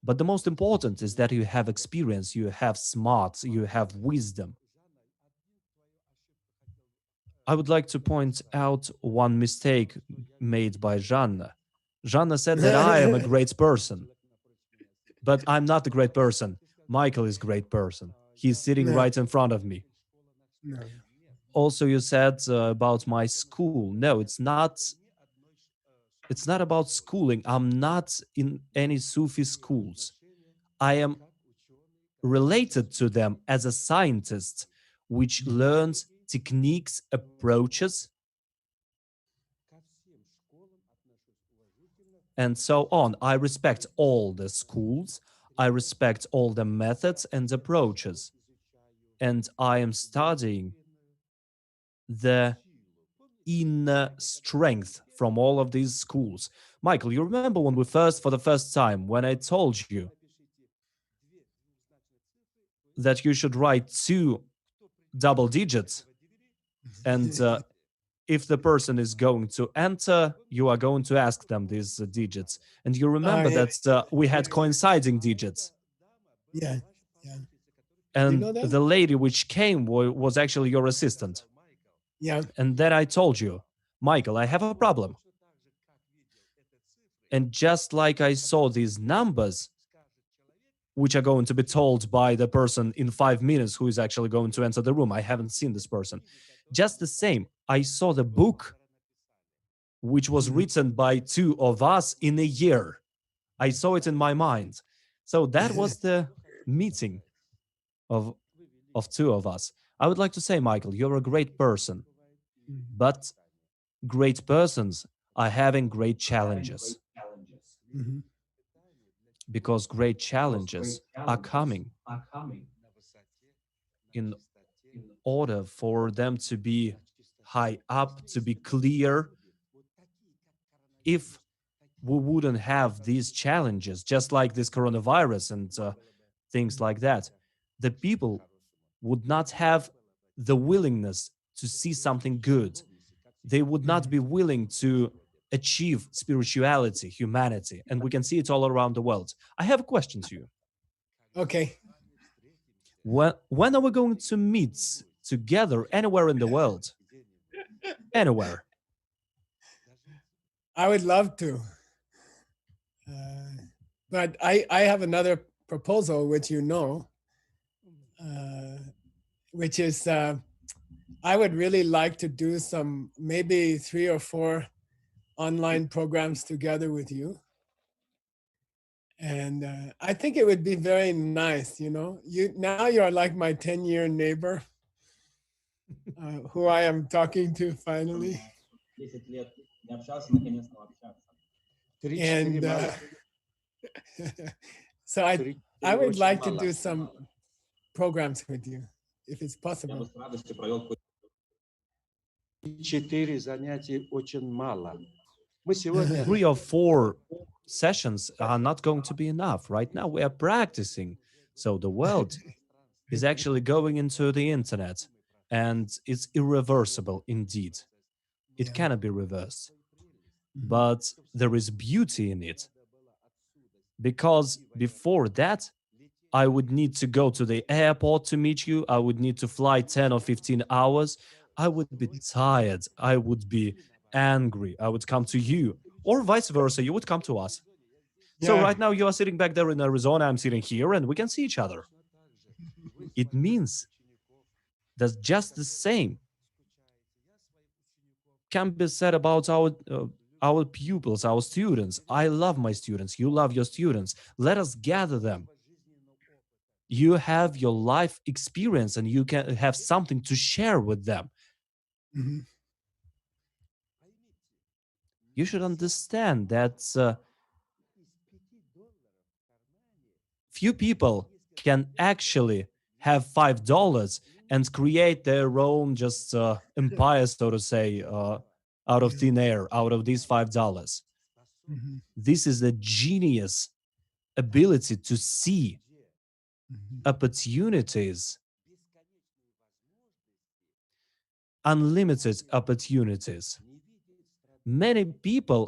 But the most important is that you have experience, you have smarts, you have wisdom. I would like to point out one mistake made by Жанна. Жанна said that I am a great person. But I'm not a great person. Michael is a great person. He's sitting No. right in front of me. No. Also, you said about my school. No, it's not. It's not about schooling. I'm not in any Sufi schools. I am related to them as a scientist, which learns techniques, approaches, and so on. I respect all the schools. I respect all the methods and approaches. And I am studying the inner strength from all of these schools. Michael, you remember when for the first time, when I told you that you should write 2 double digits, and if the person is going to enter, you are going to ask them these digits. And you remember yeah. that we had coinciding digits. Yeah. Yeah. And know that? the lady which came was actually your assistant. Yeah. And then I told you, Michael, I have a problem. And just like I saw these numbers, which are going to be told by the person in 5 minutes who is actually going to enter the room. I haven't seen this person. Just the same, I saw the book which was written by 2 of us in a year. I saw it in my mind. So that was the meeting of 2 of us. I would like to say, Michael, you're a great person, but great persons are having great challenges. Mhm. Because great challenges are coming in order for them to be high up, to be clear. If we wouldn't have these challenges, just like this coronavirus and things like that, the people would not have the willingness to see something good. They would not be willing to achieve spirituality, humanity, and we can see it all around the world. I have a question to you. Okay. When are we going to meet together anywhere in the world? Anywhere. I would love to. But I have another proposal, which you know, which is I would really like to do some maybe 3 or 4 online programs together with you. And I think it would be very nice, you know. You're like my 10-year neighbor, who I am talking to finally. 10 лет не общался, наконец стал общаться. And so I would like to do some programs with you, if it's Я бы possible. с радостью провел какой-то 4 занятий очень мало. Мы сегодня 3 or 4 sessions are not going to be enough. Right now we are practicing. So the world is actually going into the internet, and it's irreversible indeed. It Yeah. cannot be reversed. But there is beauty in it. Because before that, I would need to go to the airport to meet you. I would need to fly 10 or 15 hours. I would be tired. I would be angry. I would come to you. Or vice versa, you would come to us. So Yeah. right now you are sitting back there in Arizona, I'm sitting here, and we can see each other. It means that's just the same. can be said about our pupils, our students. I love my students. You love your students. Let us gather them. You have your life experience and you can have something to share with them. Mhm. You should understand that few people can actually have $5 and create their own just empire, so to say, out of thin air, out of these $5. Mhm. This is a genius ability to see Mhm. opportunities, unlimited opportunities. Many people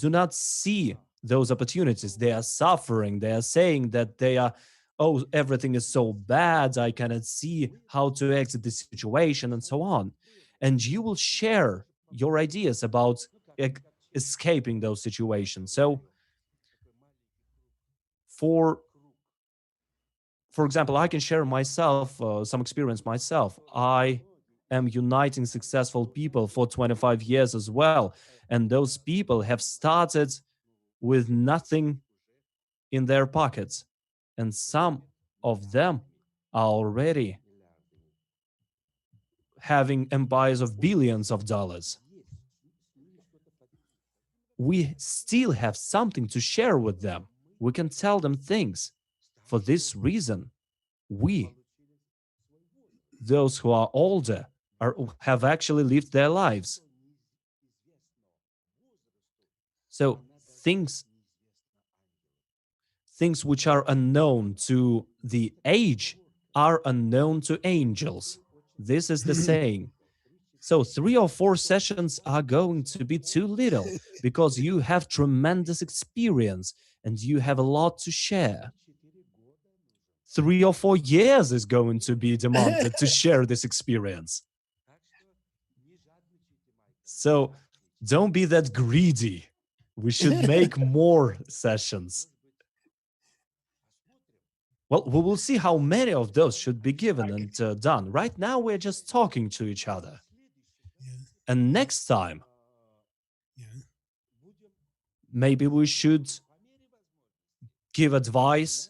do not see those opportunities. They are suffering. They are saying that they are, oh, everything is so bad. I cannot see how to exit this situation and so on. And you will share your ideas about escaping those situations. So, for example, I can share myself some experience myself. I am uniting successful people for 25 years as well, and those people have started with nothing in their pockets, and some of them are already having empires of billions of dollars. We still have something to share with them. We can tell them things. For this reason, we, those who are older, have actually lived their lives. So things which are unknown to the age are unknown to angels. This is the saying. So 3 or 4 sessions are going to be too little because you have tremendous experience and you have a lot to share. 3 or 4 years is going to be demanded to share this experience. So don't be that greedy. We should make more sessions. Well, we will see how many of those should be given and done. Right now, we're just talking to each other. And next time, maybe we should give advice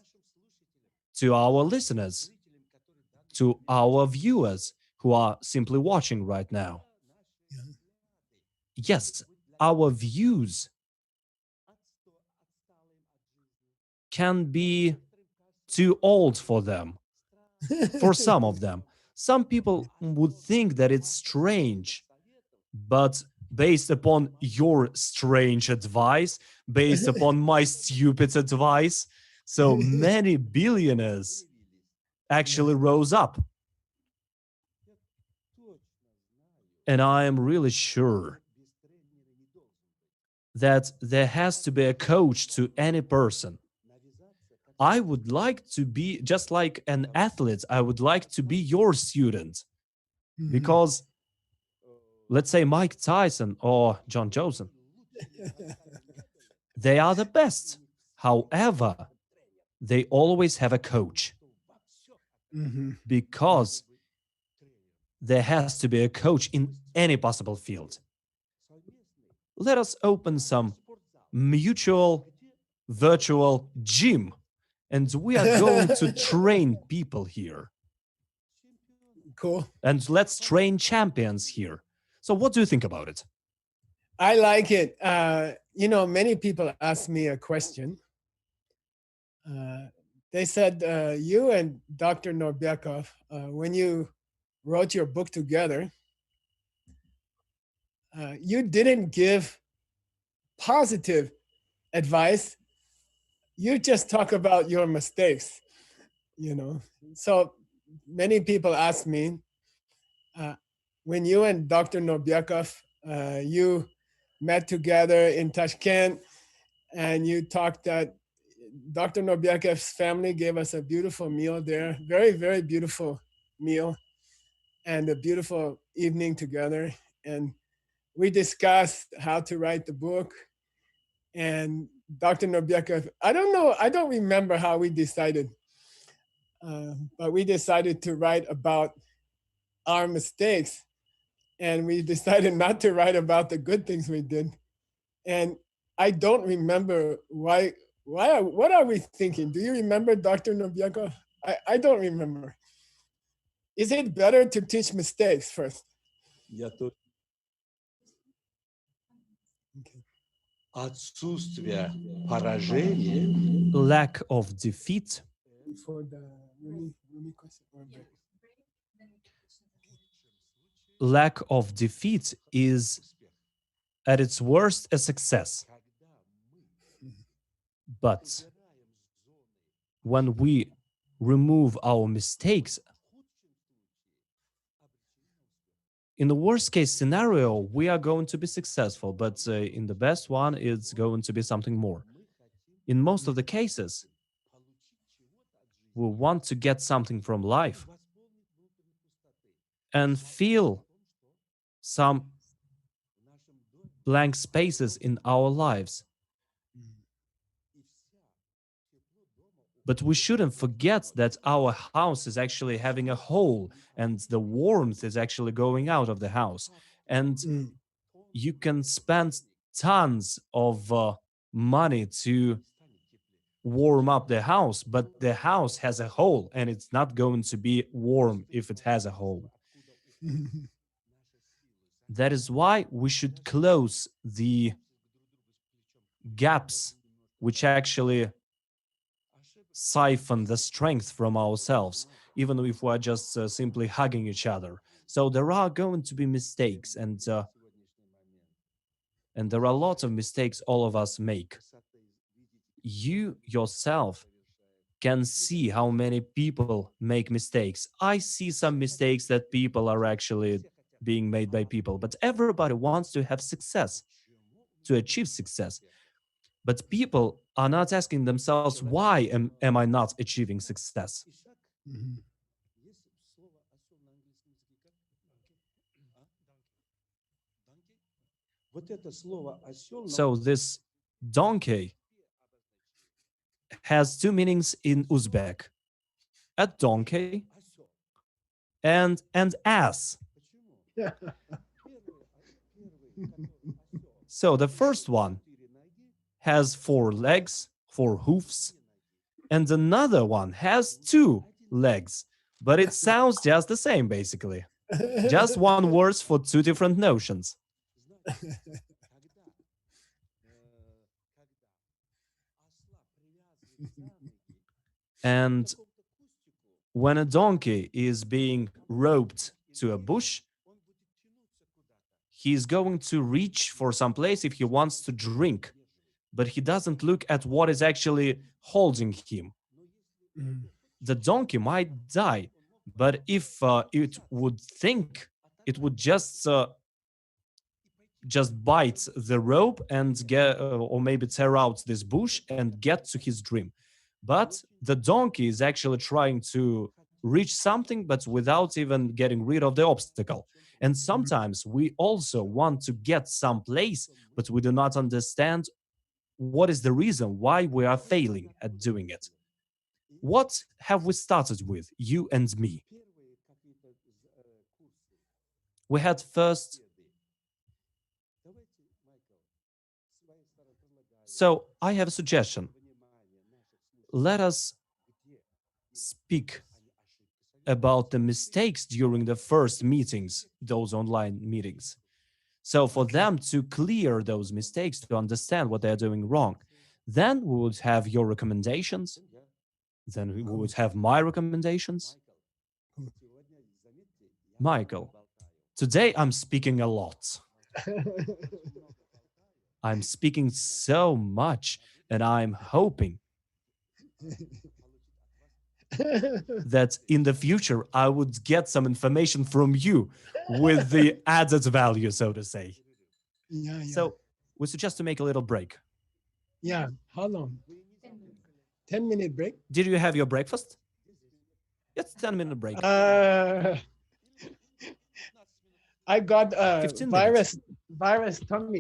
to our listeners, to our viewers who are simply watching right now. Yes, our views can be too old for them, for some of them. Some people would think that it's strange, but based upon your strange advice, based upon my stupid advice, so many billionaires actually rose up. And I am really sure that there has to be a coach to any person. I would like to be, just like an athlete, I would like to be your student. Because, let's say, Mike Tyson or John Johnson, they are the best. However, they always have a coach. Because there has to be a coach in any possible field. Let us open some mutual virtual gym, and we are going to train people here. Cool. And let's train champions here. So what do you think about it? I like it. Many people ask me a question. They said, you and Dr. Norbekov, when you wrote your book together, you didn't give positive advice. You just talk about your mistakes, So many people ask me, when you and Dr. Norbekov, you met together in Tashkent, and you talked that Dr. Norbekov's family gave us a beautiful meal there, very, very beautiful meal, and a beautiful evening together. And we discussed how to write the book. And Dr. Norbekov, I don't know, I don't remember how we decided, but we decided to write about our mistakes. and we decided not to write about the good things we did. And I don't remember why. What are we thinking? Do you remember, Dr. Norbekov? I don't remember. Is it better to teach mistakes first? Я тут отсутствие поражения Lack of defeat Before the Rumi question? Or the- is at its worst a success. But when we remove our mistakes, in the worst case scenario, we are going to be successful, but in the best one, it's going to be something more. In most of the cases, we want to get something from life and feel some blank spaces in our lives. But we shouldn't forget that our house is actually having a hole and the warmth is actually going out of the house. And you can spend tons of money to warm up the house, but the house has a hole and it's not going to be warm if it has a hole. That is why we should close the gaps which actually siphon the strength from ourselves, even if we're just simply hugging each other. So there are going to be mistakes, and there are lots of mistakes all of us make. You yourself can see how many people make mistakes. I see some mistakes that people are actually being made by people, but everybody wants to have success, to achieve success. But people are not asking themselves, why am I not achieving success? Вот это слово осел. So this donkey has two meanings in Uzbek: a donkey and ass. So the first one has 4 legs, 4 hoofs, and another one has 2 legs, but it sounds just the same, basically. Just one word for 2 different notions. And when a donkey is being roped to a bush, he's going to reach for some place if he wants to drink, but he doesn't look at what is actually holding him. The donkey might die, but if it would think, it would just bite the rope and get, or maybe tear out this bush and get to his dream. But the donkey is actually trying to reach something, but without even getting rid of the obstacle. And sometimes we also want to get someplace, but we do not understand what is the reason why we are failing at doing it. What have we started with, you and me? We had first. So I have a suggestion. Let us speak about the mistakes during the first meetings, those online meetings. So for them to clear those mistakes, to understand what they're doing wrong, then we would have your recommendations. Then we would have my recommendations. Michael, today I'm speaking a lot. I'm speaking so much, and I'm hoping that in the future I would get some information from you with the added value, so to say. Yeah. So we suggest to make a little break. Yeah. How long? 10-minute break? Did you have your breakfast? It's 10-minute break. I got 15 minutes. virus tummy.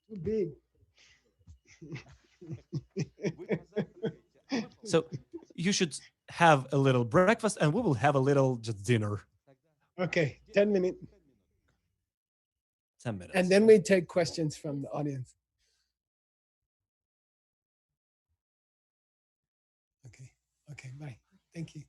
Too big. So you should have a little breakfast and we will have a little just dinner. Okay, 10 minutes. 10 minutes. And then we take questions from the audience. Okay. Okay. Bye. Thank you.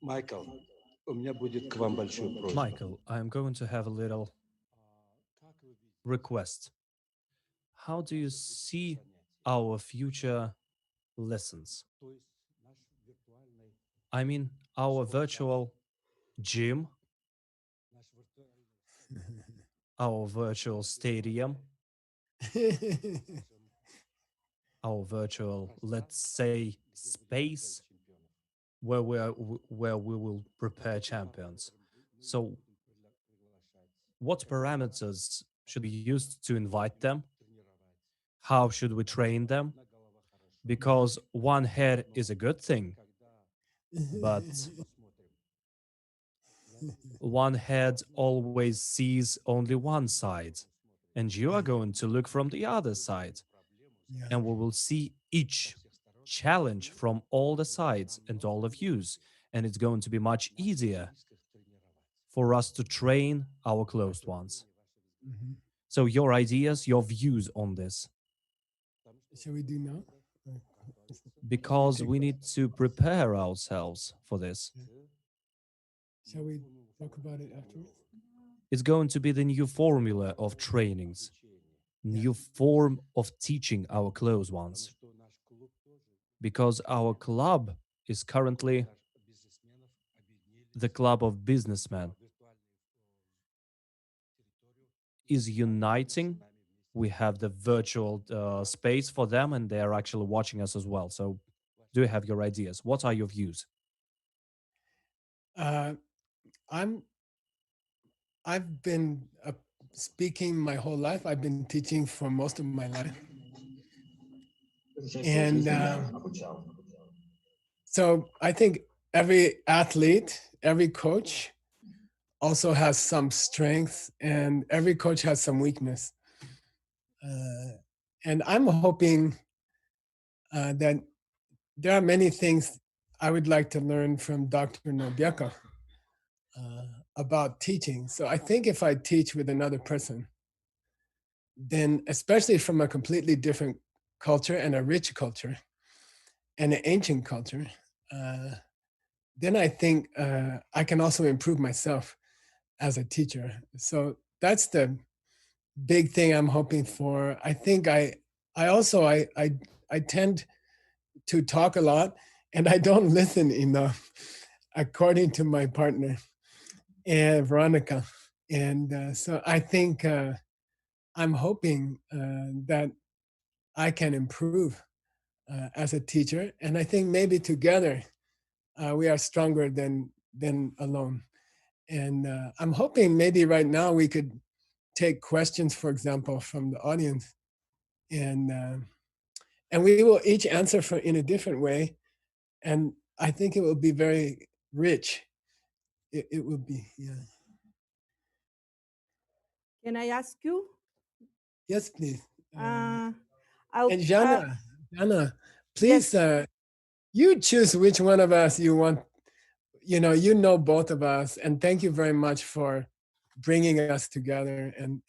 Майкл, у меня будет к вам большую просьбу. Michael, I'm going to have a little request. How do you see our future lessons? I mean, our virtual gym, our virtual stadium, our virtual, let's say, space where we will prepare champions. So, what parameters should be used to invite them? How should we train them? Because one head is a good thing, but one head always sees only one side, and you are going to look from the other side, Yeah. and we will see each challenge from all the sides and all the views, and it's going to be much easier for us to train our closed ones. Mhm. So, your ideas, your views on this, Shall we do now? because take we need to prepare ourselves for this. Shall we talk about it afterwards? It's going to be the new formula of trainings, new form of teaching our close ones. Because our club is currently the club of businessmen, is uniting. We have the virtual space for them, and they are actually watching us as well. So, do you have your ideas? What are your views? Uh, I've been speaking my whole life. I've been teaching for most of my life. And so I think every athlete, every coach also has some strength, and every coach has some weakness. And I'm hoping that there are many things I would like to learn from Dr. Norbekov about teaching. So I think if I teach with another person, then especially from a completely different culture and a rich culture and an ancient culture, then I think I can also improve myself as a teacher. So that's the big thing I'm hoping for. I think I tend to talk a lot and I don't listen enough, according to my partner, and Veronica. And so I think I'm hoping that I can improve as a teacher, and I think maybe together we are stronger than alone. And I'm hoping maybe right now we could take questions, for example, from the audience, and we will each answer in a different way, and I think it will be very rich. It will be, yeah. Can I ask you? Yes, please. I'll, And Jana, yes. please, you choose which one of us you want. You know both of us, and thank you very much for bringing us together. And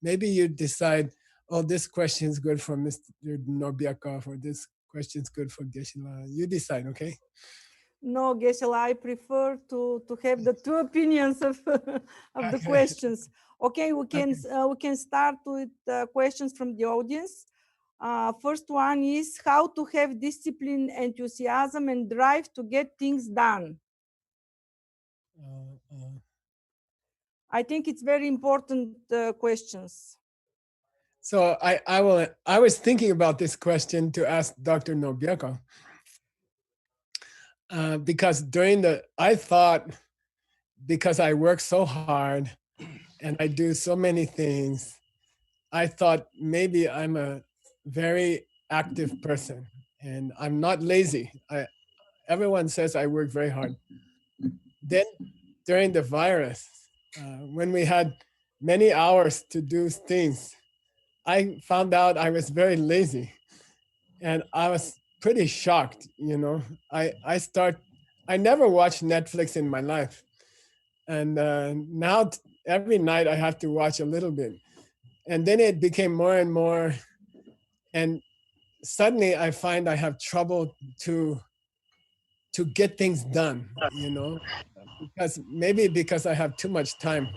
maybe you decide, oh, this question is good for Mr. Norbiakov, or this question is good for Geshe. You decide, okay? No, Geshe, I prefer to have the two opinions of of the Okay. questions. Okay, we can start with questions from the audience. First one is how to have discipline, enthusiasm, and drive to get things done. I think it's very important questions. So I was thinking about this question to ask Dr. Nobiakov. Because I thought, because I work so hard and I do so many things, I thought maybe I'm a very active person and I'm not lazy. Everyone says I work very hard. Then during the virus, when we had many hours to do things, I found out I was very lazy, and I was pretty shocked. I never watched Netflix in my life, and now every night I have to watch a little bit. And then it became more and more. And suddenly I find I have trouble to get things done, because I have too much time.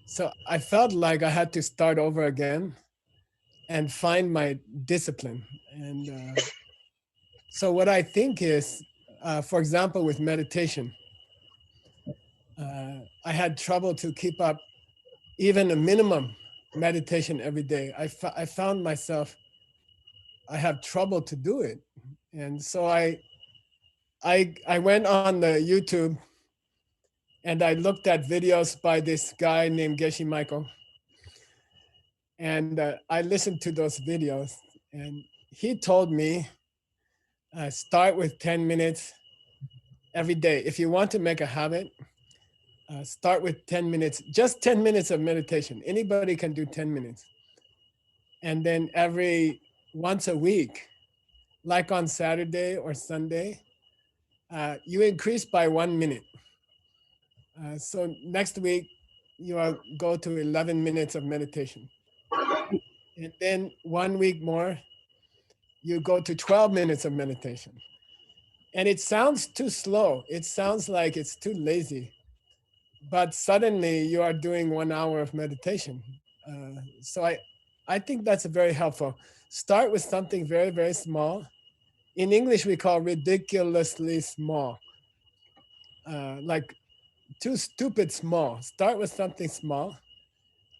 So I felt like I had to start over again and find my discipline. And so what I think is, for example, with meditation, I had trouble to keep up even a minimum meditation every day. I found myself, I have trouble to do it. And so I went on the YouTube and I looked at videos by this guy named Geshe Michael. And I listened to those videos, and he told me, start with 10 minutes every day. If you want to make a habit, start with 10 minutes, just 10 minutes of meditation. Anybody can do 10 minutes. And then once a week, like on Saturday or Sunday, you increase by 1 minute. So next week, you will go to 11 minutes of meditation. And then 1 week more, you go to 12 minutes of meditation. And it sounds too slow. It sounds like it's too lazy. But suddenly you are doing 1 hour of meditation. So I think that's very helpful. Start with something very, very small. In English, we call ridiculously small, like too stupid small. Start with something small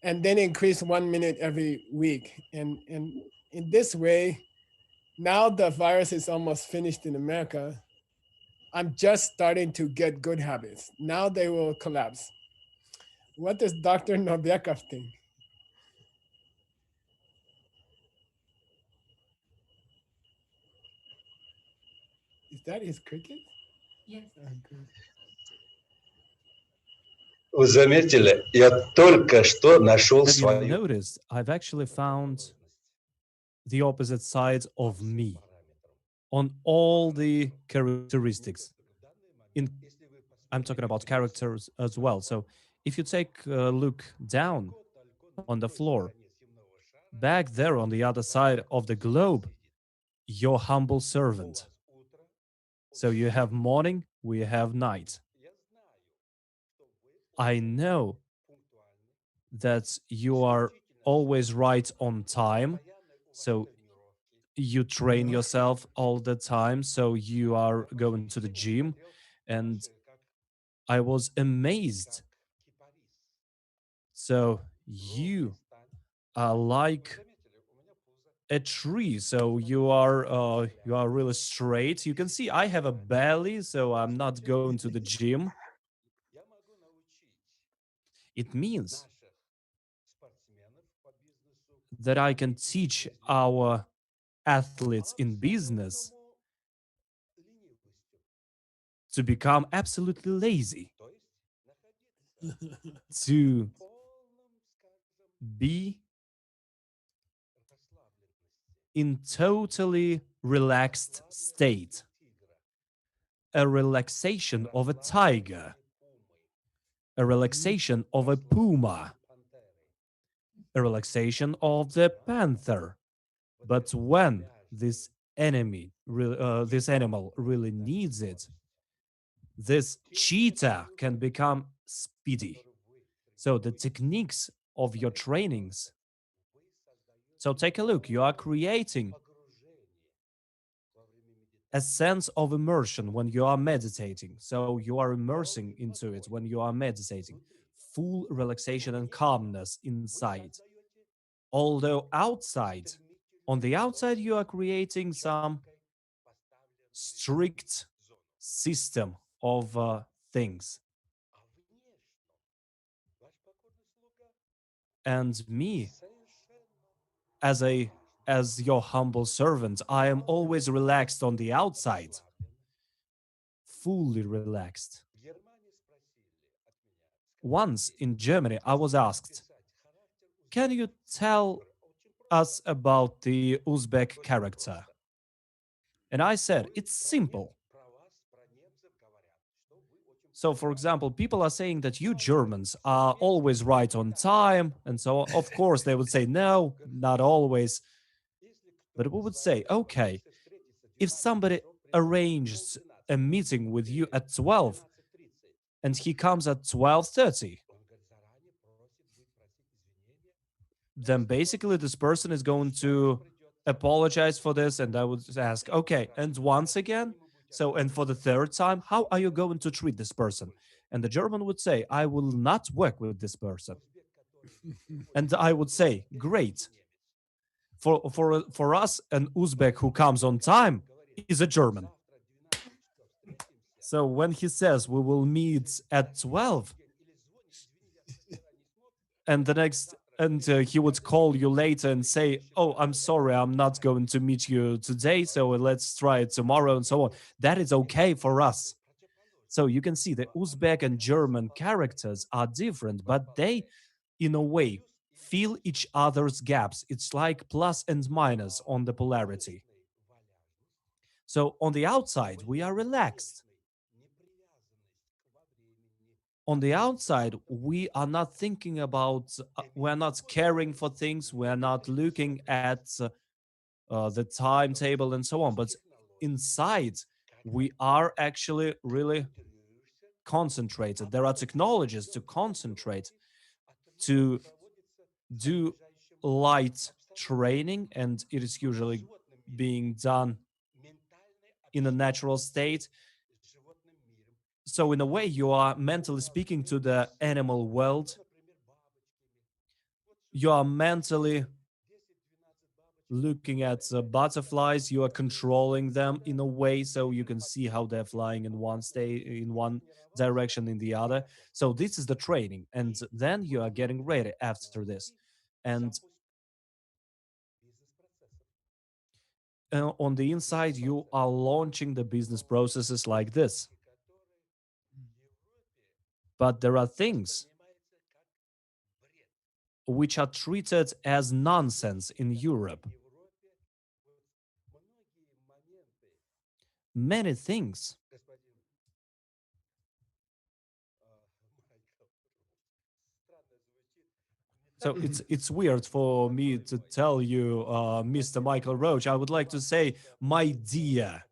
and then increase 1 minute every week. And in this way, now the virus is almost finished in America. I'm just starting to get good habits. Now they will collapse. What does Dr. Norbekov think? Is that his cricket? Yes. Good. Вы заметили, я только что нашел Have you свою... noticed? I've actually found the opposite side of me on all the characteristics. I'm talking about characters as well. So if you take a look down on the floor, back there on the other side of the globe, your humble servant. So you have morning, we have night. I know that you are always right on time. So you train yourself all the time. So you are going to the gym. And I was amazed. So you are like a tree. So you are really straight. You can see I have a belly, so I'm not going to the gym. It means that I can teach our athletes in business to become absolutely lazy, to be in totally relaxed state, a relaxation of a tiger, a relaxation of a puma, a relaxation of the panther. But when this this animal really needs it, this cheetah can become speedy. So the techniques of your trainings. So take a look, you are creating a sense of immersion when you are meditating. So you are immersing into it when you are meditating. Full relaxation and calmness inside. Although outside, on the outside, you are creating some strict system of things. And me, as your humble servant, I am always relaxed on the outside, fully relaxed. Once in Germany, I was asked, can you tell us about the Uzbek character? And I said, it's simple. So, for example, people are saying that you Germans are always right on time. And so, of course, they would say, no, not always. But we would say, okay, if somebody arranges a meeting with you at 12 and he comes at 12:30, then basically this person is going to apologize for this. And I would ask, okay, and once again, so, and for the third time, how are you going to treat this person? And the German would say, I will not work with this person. And I would say, great. For us, an Uzbek who comes on time is a German. So when he says we will meet at 12, and the next, and he would call you later and say, oh, I'm sorry, I'm not going to meet you today, so let's try it tomorrow, and so on. That is okay for us. So you can see the Uzbek and German characters are different, but they, in a way, fill each other's gaps. It's like plus and minus on the polarity. So on the outside, we are relaxed. On the outside, we are not thinking about, we're not caring for things, we're not looking at the timetable and so on. But inside, we are actually really concentrated. There are technologies to concentrate, to do light training, and it is usually being done in a natural state. So in a way, you are mentally speaking to the animal world. You are mentally looking at butterflies. You are controlling them in a way, so you can see how they're flying in one state, in one direction, in the other. So this is the training, and then you are getting ready after this. And on the inside, you are launching the business processes like this. But there are things which are treated as nonsense in Europe. Many things. So it's weird for me to tell you, Mr. Michael Roach. I would like to say, my dear.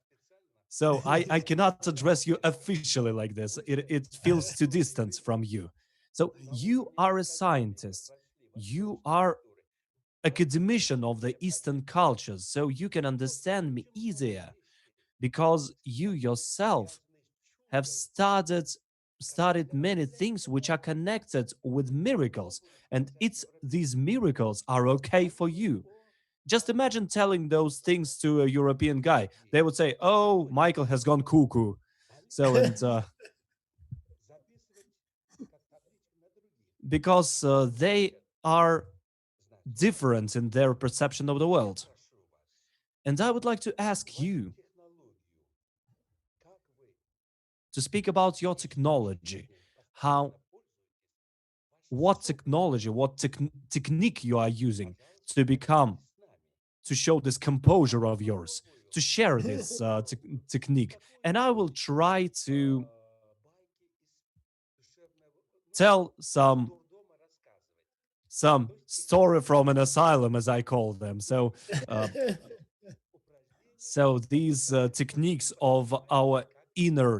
So I cannot address you officially like this. It feels too distant from you. So you are a scientist. You are academician of the Eastern cultures, so you can understand me easier because you yourself have studied many things which are connected with miracles, and it's these miracles are okay for you. Just imagine telling those things to a European guy. They would say, oh, Michael has gone cuckoo. So and because they are different in their perception of the world. And I would like to ask you to speak about your technology, how, what technology, what technique you are using to become, to show this composure of yours, to share this technique. And I will try to tell some story from an asylum, as I call them. So so these techniques of our inner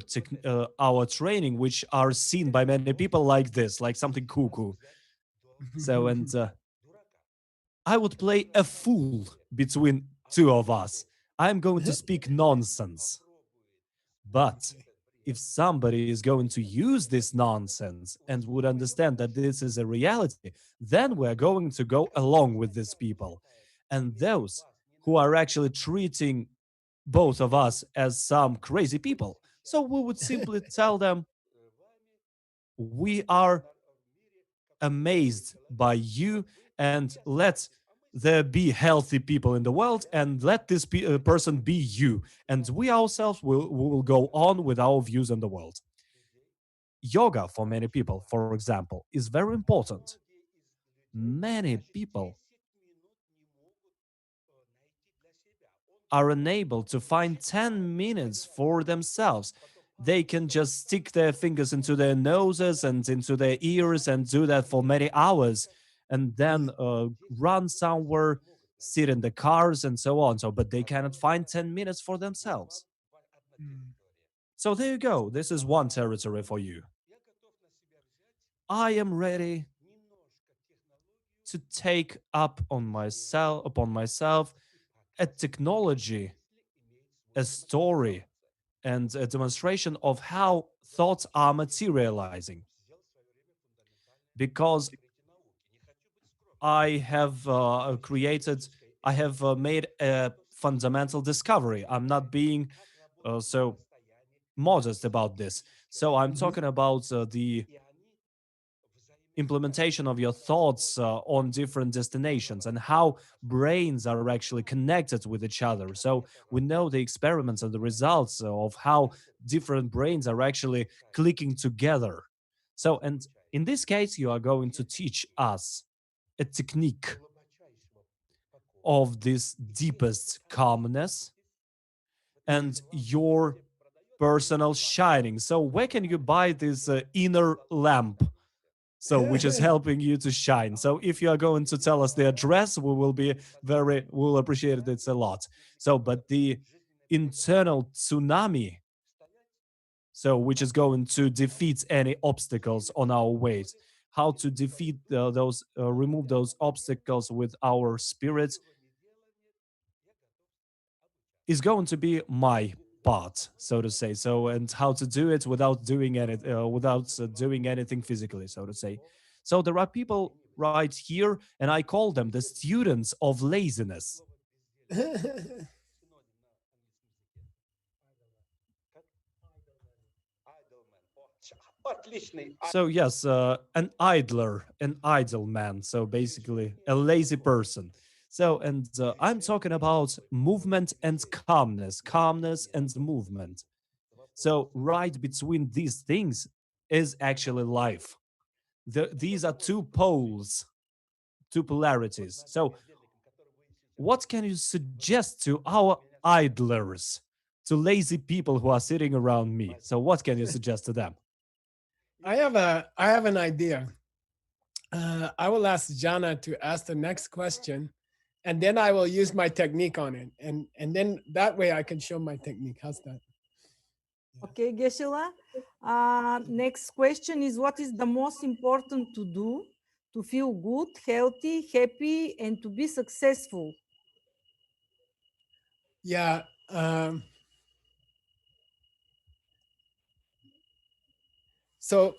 our training, which are seen by many people like this, like something cuckoo. So and I would play a fool between two of us. I'm going to speak nonsense. But if somebody is going to use this nonsense and would understand that this is a reality, then we're going to go along with these people. And those who are actually treating both of us as some crazy people, so we would simply tell them, we are amazed by you, and let there be healthy people in the world, and let this person be you, and we ourselves will go on with our views on the world. Yoga for many people, for example, is very important. Many people are unable to find 10 minutes for themselves. they can just stick their fingers into their noses and into their ears and do that for many hours, and then run somewhere, sit in the cars and so on. So, but they cannot find 10 minutes for themselves. So there you go. This is one territory for you. I am ready to take upon myself a technology, a story, and a demonstration of how thoughts are materializing. Because I have made a fundamental discovery. I'm not being so modest about this. So I'm talking about the implementation of your thoughts on different destinations and how brains are actually connected with each other. So we know the experiments and the results of how different brains are actually clicking together. So, and in this case, you are going to teach us a technique of this deepest calmness and your personal shining. So where can you buy this inner lamp? So which is helping you to shine. So if you are going to tell us the address, we'll appreciate it a lot. So, but the internal tsunami, so which is going to defeat any obstacles on our way, how to defeat remove those obstacles with our spirits, is going to be my part, so to say. So, and how to do it without doing doing anything physically, so to say. So there are people right here, and I call them the students of laziness. So yes, an idler, an idle man. So basically, a lazy person. So, and I'm talking about movement and calmness, calmness and movement. So right between these things is actually life. These are two poles, two polarities. So what can you suggest to our idlers, to lazy people who are sitting around me? So what can you suggest to them? I have an idea. I will ask Jana to ask the next question, and then I will use my technique on it, and then that way I can show my technique. How's that? Okay, Geshe. Next question is, what is the most important to do to feel good, healthy, happy, and to be successful? Yeah. So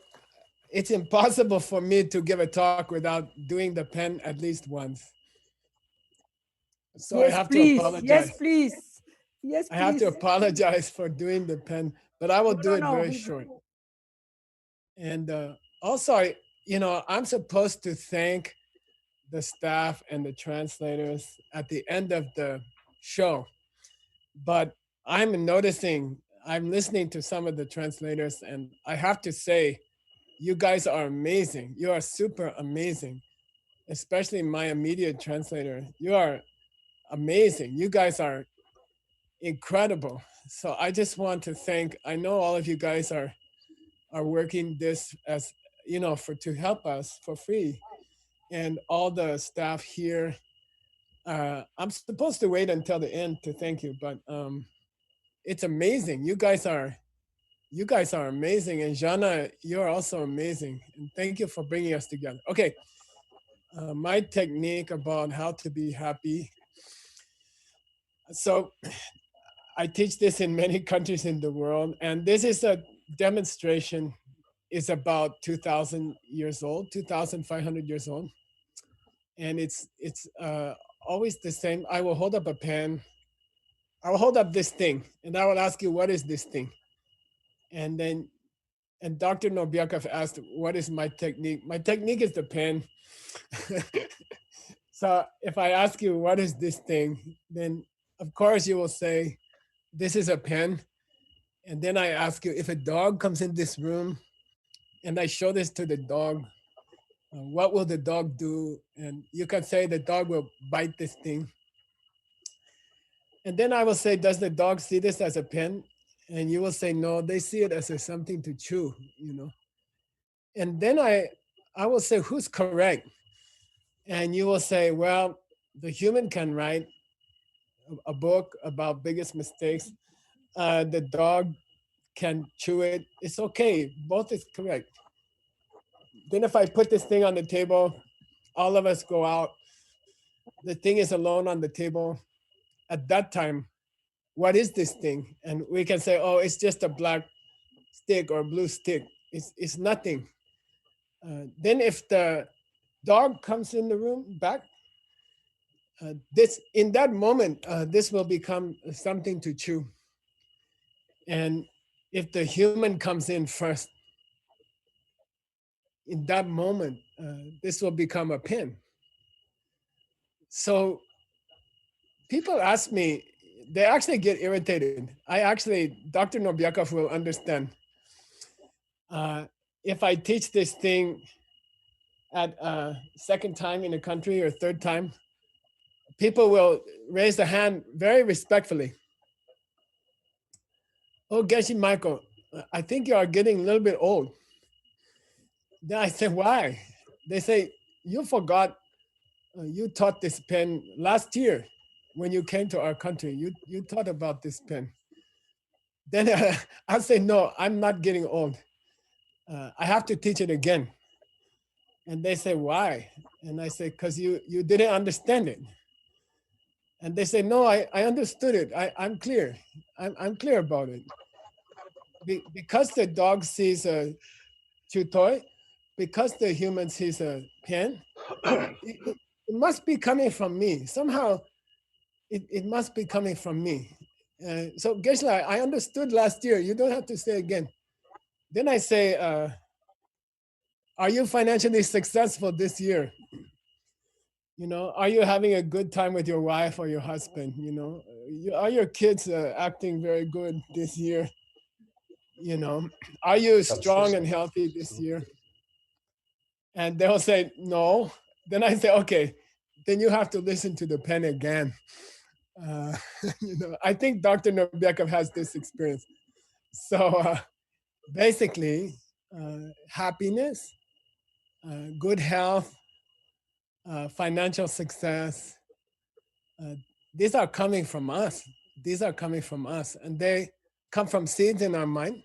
it's impossible for me to give a talk without doing the pen at least once. So yes, I have please. to apologize. Yes, please. Yes, please. I have to apologize for doing the pen, but I will do it very He's- short. And also, I'm supposed to thank the staff and the translators at the end of the show, but I'm listening to some of the translators, and I have to say, you guys are amazing. You are super amazing, especially my immediate translator. You are amazing. You guys are incredible. So I just want to thank, I know all of you guys are working this as, for to help us for free. And all the staff here, I'm supposed to wait until the end to thank you, but it's amazing. You guys are amazing. And Jana, you're also amazing. And thank you for bringing us together. Okay. My technique about how to be happy. So I teach this in many countries in the world, and this is a demonstration. Is about 2,000 years old, 2,500 years old, and it's always the same. I will hold up a pen. I will hold up this thing, and I will ask you, what is this thing? And then, and Dr. Norbekov asked, what is my technique? My technique is the pen. So if I ask you, what is this thing? Then of course you will say, this is a pen. And then I ask you, if a dog comes in this room and I show this to the dog, what will the dog do? And you can say the dog will bite this thing. And then I will say, does the dog see this as a pen? And you will say, no, they see it as something to chew, And then I will say, who's correct? And you will say, well, the human can write a book about biggest mistakes. The dog can chew it. It's okay. Both is correct. Then if I put this thing on the table, all of us go out. The thing is alone on the table. At that time, what is this thing? And we can say, oh, it's just a black stick or blue stick. It's nothing. Then if the dog comes in the room back, this in that moment, this will become something to chew. And if the human comes in first, in that moment, this will become a pen. So people ask me, they actually get irritated. Dr. Norbekov will understand. If I teach this thing at a second time in the country or third time, people will raise their hand very respectfully. Oh, Geshe Michael, I think you are getting a little bit old. Then I say, why? They say, you forgot you taught this pen last year when you came to our country. You taught about this pen. Then I say, no, I'm not getting old. I have to teach it again. And they say, why? And I say, because you didn't understand it. And they say, no, I understood it. I'm clear. I'm clear about it. Because the dog sees a chew toy, because the human sees a pen, it must be coming from me. Somehow, it must be coming from me. So Geshe, I understood last year. You don't have to say again. Then I say, are you financially successful this year? Are you having a good time with your wife or your husband? Are your kids acting very good this year? Are you strong and healthy this year? And they'll say, no. Then I say, okay, then you have to listen to the pen again. I think Dr. Norbekov has this experience. So basically, happiness, good health, financial success, these are coming from us. These are coming from us, and they come from seeds in our mind.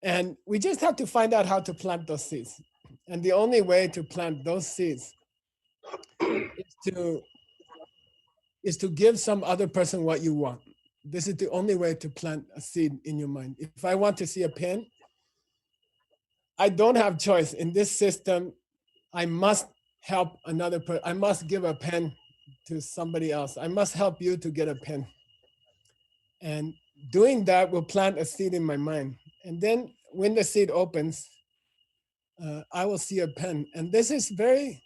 And we just have to find out how to plant those seeds. And the only way to plant those seeds is to give some other person what you want. This is the only way to plant a seed in your mind. If I want to see a pen, I don't have choice. In this system, I must help another person. I must give a pen to somebody else. I must help you to get a pen. And doing that will plant a seed in my mind. And then when the seed opens, I will see a pen. And this is very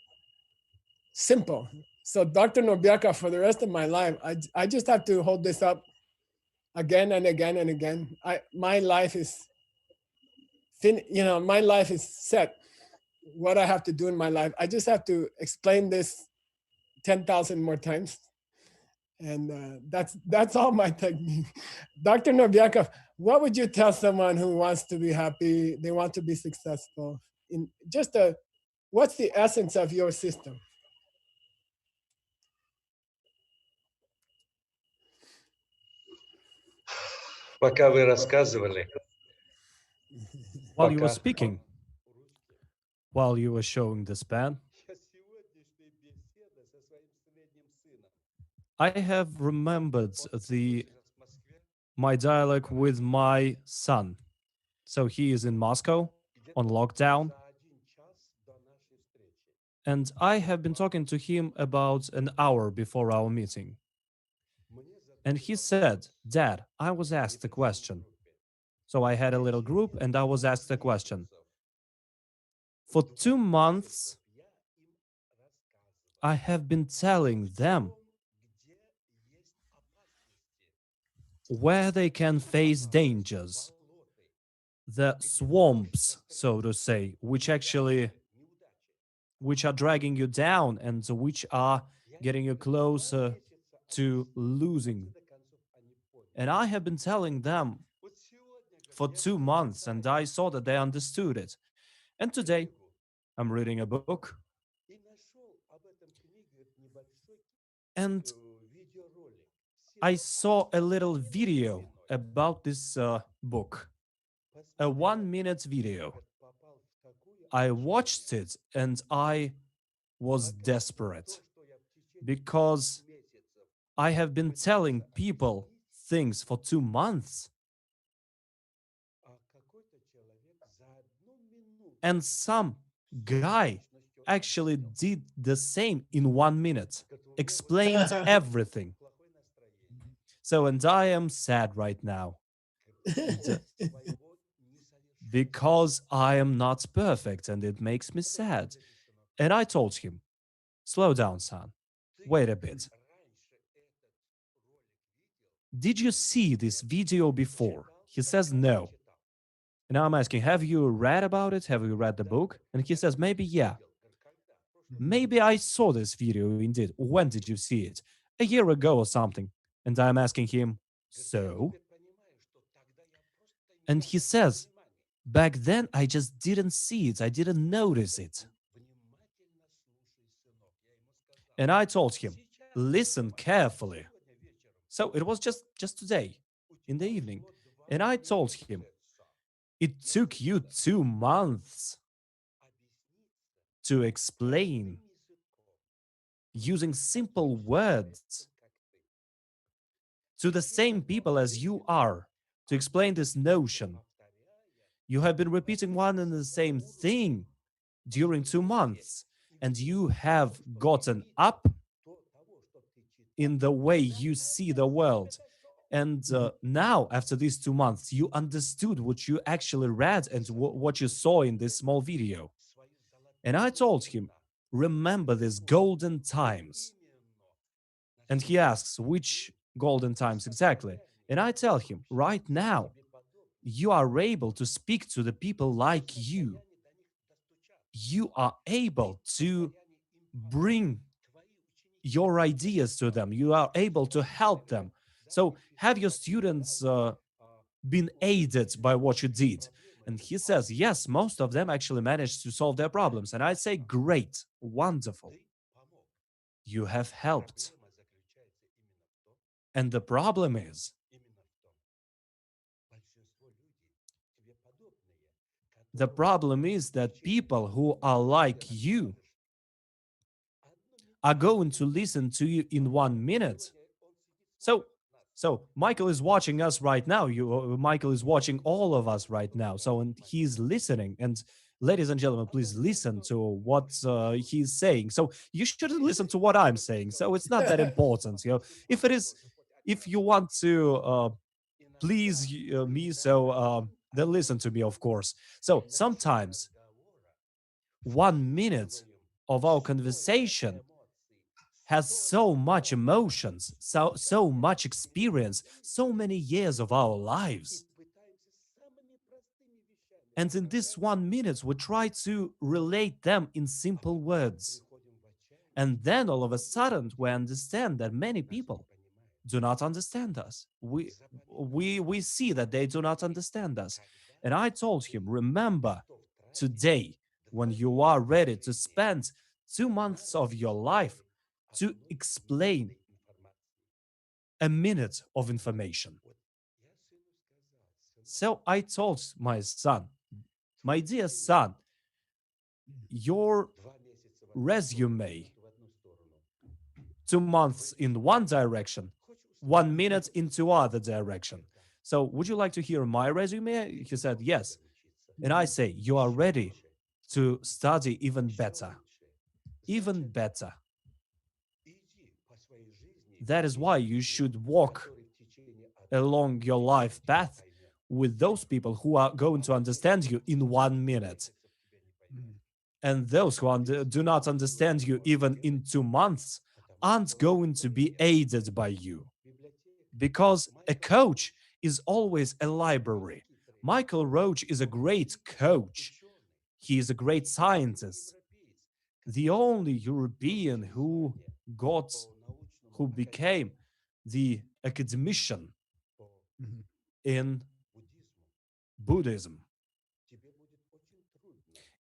simple. So Dr. Norbekov, for the rest of my life, I just have to hold this up again and again and again. My life is my life is set. What I have to do in my life, I just have to explain this 10,000 more times. And that's all my technique. Dr. Norbekov, what would you tell someone who wants to be happy, they want to be successful? In just what's the essence of your system? Пока вы рассказывали, While you were speaking, while you were showing this pen, I have remembered my dialogue with my son. So he is in Moscow on lockdown, and I have been talking to him about an hour before our meeting. And he said, Dad, I was asked a question. So I had a little group and I was asked a question. For 2 months, I have been telling them where they can face dangers, the swamps, so to say, which are dragging you down and which are getting you closer to losing And I have been telling them for 2 months, and I saw that they understood it. And today, I'm reading a book, and I saw a little video about this book, a 1 minute video. I watched it and I was desperate because I have been telling people things for 2 months, and some guy actually did the same in 1 minute, explained everything. So, and I am sad right now because I am not perfect and it makes me sad. And I told him, slow down, son. Wait a bit. Did you see this video before? He says, no. And I'm asking, have you read about it? Have you read the book? And he says, maybe, yeah. Maybe I saw this video indeed. When did you see it? A year ago or something. And I'm asking him, so? And he says, back then I just didn't see it. I didn't notice it. And I told him, listen carefully. So it was just today in the evening. And I told him, it took you 2 months to explain using simple words to the same people as you are to explain this notion. You have been repeating one and the same thing during 2 months, and you have gotten up in the way you see the world. And now, after these 2 months, you understood what you actually read and what you saw in this small video. And I told him, remember these golden times. And he asks, which golden times exactly? And I tell him, right now, you are able to speak to the people like you. You are able to bring your ideas to them. You are able to help them. So have your students been aided by what you did? And he says, yes, most of them actually managed to solve their problems. And I say, great, wonderful. You have helped. And the problem is, that people who are like you are going to listen to you in 1 minute. So Michael is watching us right now. Michael is watching all of us right now. So and he's listening. And ladies and gentlemen, please listen to what he's saying. So you shouldn't listen to what I'm saying. So it's not that important. If you want to please me, so then listen to me, of course. So sometimes 1 minute of our conversation has so much emotions, so much experience, so many years of our lives. And in this 1 minute, we try to relate them in simple words. And then all of a sudden, we understand that many people do not understand us. We see that they do not understand us. And I told him, remember, today, when you are ready to spend 2 months of your life to explain a minute of information. So I told my son, my dear son, your resume, 2 months in one direction, 1 minute into other direction. So would you like to hear my resume? He said, yes. And I say, you are ready to study even better. Even better. That is why you should walk along your life path with those people who are going to understand you in 1 minute. And those who do not understand you even in 2 months aren't going to be aided by you. Because a coach is always a library. Michael Roach is a great coach. He is a great scientist. The only European who became the academician Mhm. in Buddhism.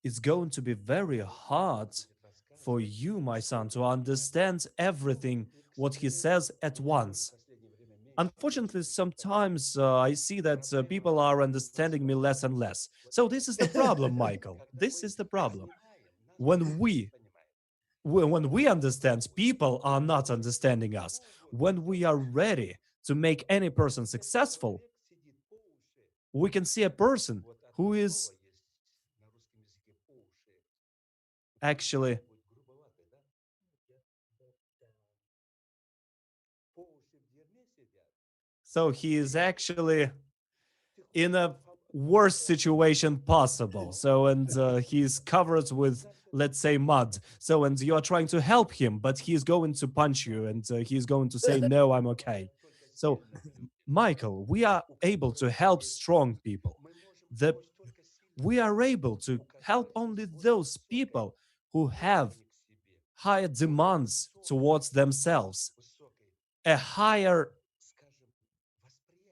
It's going to be very hard for you, my son, to understand everything what he says at once. Unfortunately, sometimes I see that people are understanding me less and less. So this is the problem, Michael. This is the problem. When we understand, people are not understanding us. When we are ready to make any person successful, we can see a person who is actually so he is actually in a worst situation possible. So, and he's covered with, let's say, mud. So, and you are trying to help him, but he's going to punch you and he's going to say, no, I'm okay. So, Michael, we are able to help strong people. The, we are able to help only those people who have higher demands towards themselves, a higher,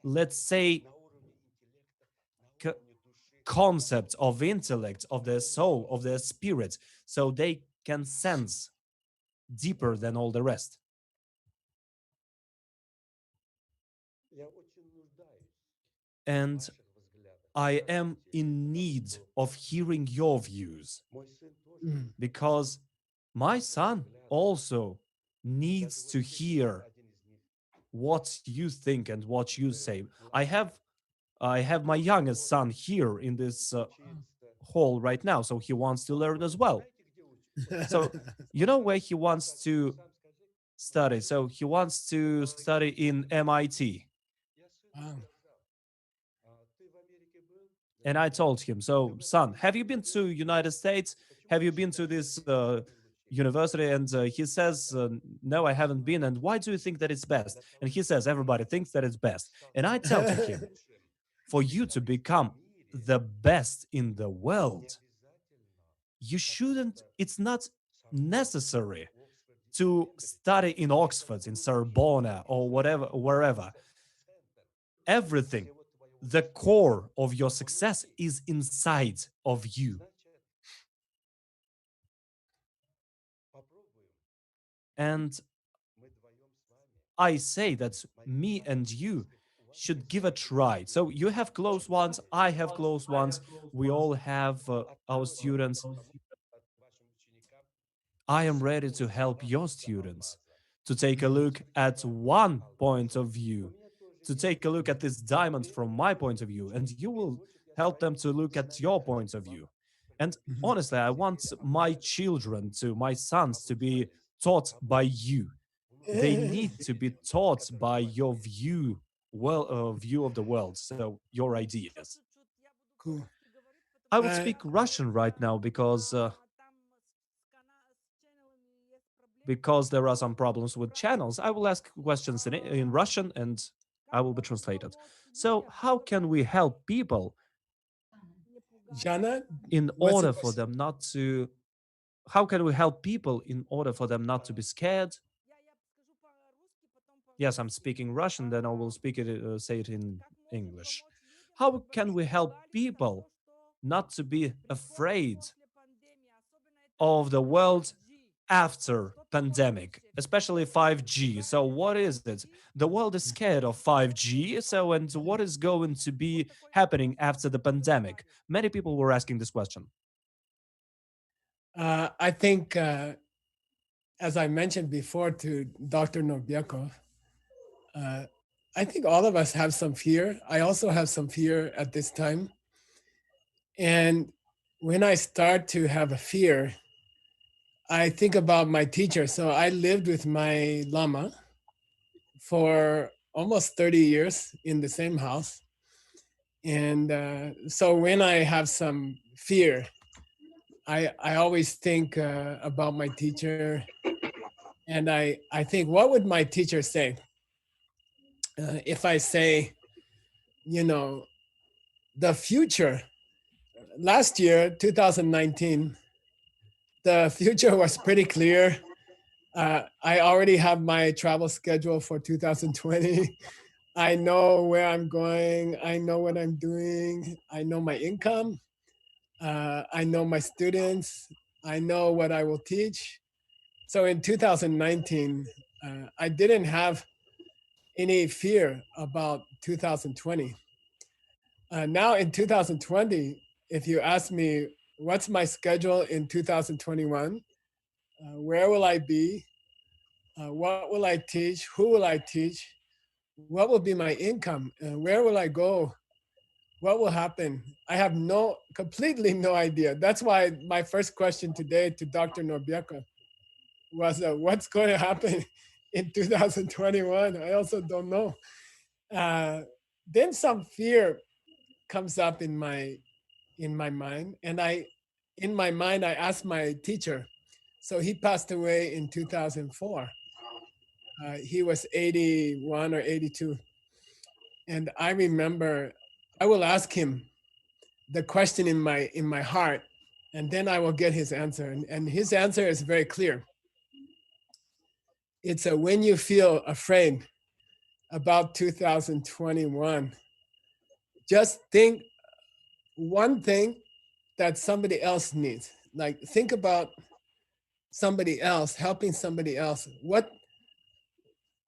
let's say, concept of intellect, of their soul, of their spirit, so they can sense deeper than all the rest. And I am in need of hearing your views Mhm. because my son also needs to hear what you think and what you say. I have my youngest son here in this hall right now, so he wants to learn as well. So you know where he wants to study? So he wants to study in MIT. Wow. And I told him, so son, have you been to United States? Have you been to this university? And he says, no, I haven't been. And why do you think that it's best? And he says, everybody thinks that it's best. And I tell to him, for you to become the best in the world, you shouldn't, it's not necessary to study in Oxford, in Sorbonne, or whatever, wherever. Everything, the core of your success is inside of you. And I say that me and you should give a try. So you have close ones, I have close ones, we all have our students. I am ready to help your students to take a look at one point of view, to take a look at this diamond from my point of view, and you will help them to look at your point of view. And Mhm. honestly, I want my children to, my sons, to be taught by you. They need to be taught by your view, view of the world, so your ideas. Cool. I would Uh, speak Russian right now because there are some problems with channels. I will ask questions in Russian and I will be translated. So, how can we help people Jana, in what's the order for question? them not to? How can we help people in order for them not to be scared? Yes, I'm speaking Russian, then I will say it in English. How can we help people not to be afraid of the world after pandemic, especially 5G? So what is it? The world is scared of 5G. So, and what is going to be happening after the pandemic? Many people were asking this question. I think, as I mentioned before to Dr. Norbekov, uh, I think all of us have some fear. I also have some fear at this time. And when I start to have a fear, I think about my teacher. So I lived with my Lama for almost 30 years in the same house. And so when I have some fear, I always think about my teacher. And I think, what would my teacher say? If I say, you know, the future, last year, 2019, the future was pretty clear. I already have my travel schedule for 2020. I know where I'm going. I know what I'm doing. I know my income. I know my students. I know what I will teach. So in 2019, I didn't have any fear about 2020. Now in 2020, if you ask me what's my schedule in 2021, where will I be, what will I teach, who will I teach, what will be my income, where will I go, what will happen? I have completely no idea. That's why my first question today to Dr. Norbekov was, what's going to happen in 2021? I also don't know. Then some fear comes up in my mind, and in my mind I asked my teacher. So he passed away in 2004. He was 81 or 82, and I remember I will ask him the question in my heart, and then I will get his answer. And his answer is very clear. It's when you feel afraid about 2021, just think one thing that somebody else needs. Like think about somebody else, helping somebody else.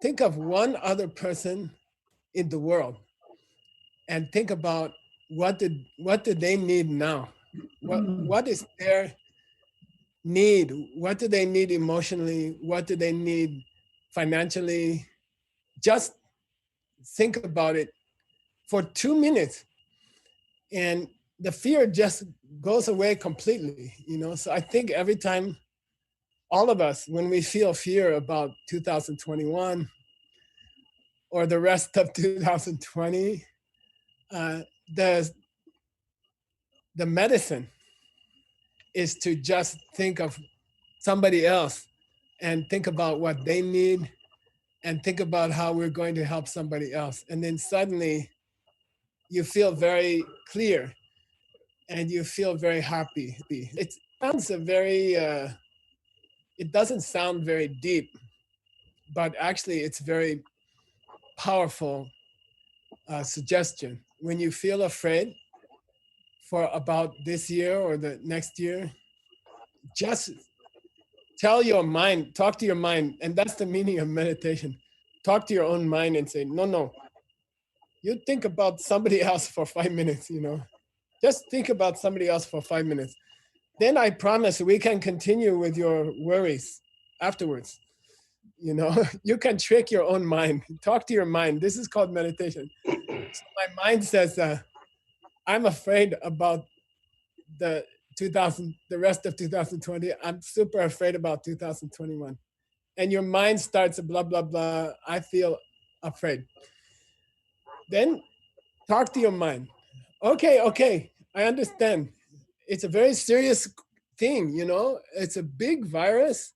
Think of one other person in the world and think about what do they need now? What is their need? What do they need emotionally? What do they need financially? Just think about it for 2 minutes, and the fear just goes away completely, So I think every time, all of us, when we feel fear about 2021 or the rest of 2020, uh, the the medicine is to just think of somebody else and think about what they need and think about how we're going to help somebody else. And then suddenly you feel very clear and you feel very happy. It sounds it doesn't sound very deep, but actually it's very powerful suggestion. When you feel afraid for about this year or the next year, just tell your mind, talk to your mind, and that's the meaning of meditation. Talk to your own mind and say, no, you think about somebody else for 5 minutes, Just think about somebody else for 5 minutes. Then I promise we can continue with your worries afterwards. You can trick your own mind. Talk to your mind. This is called meditation. So my mind says, I'm afraid about the rest of 2020. I'm super afraid about 2021. And your mind starts blah, blah, blah. I feel afraid. Then talk to your mind. Okay, I understand. It's a very serious thing, It's a big virus.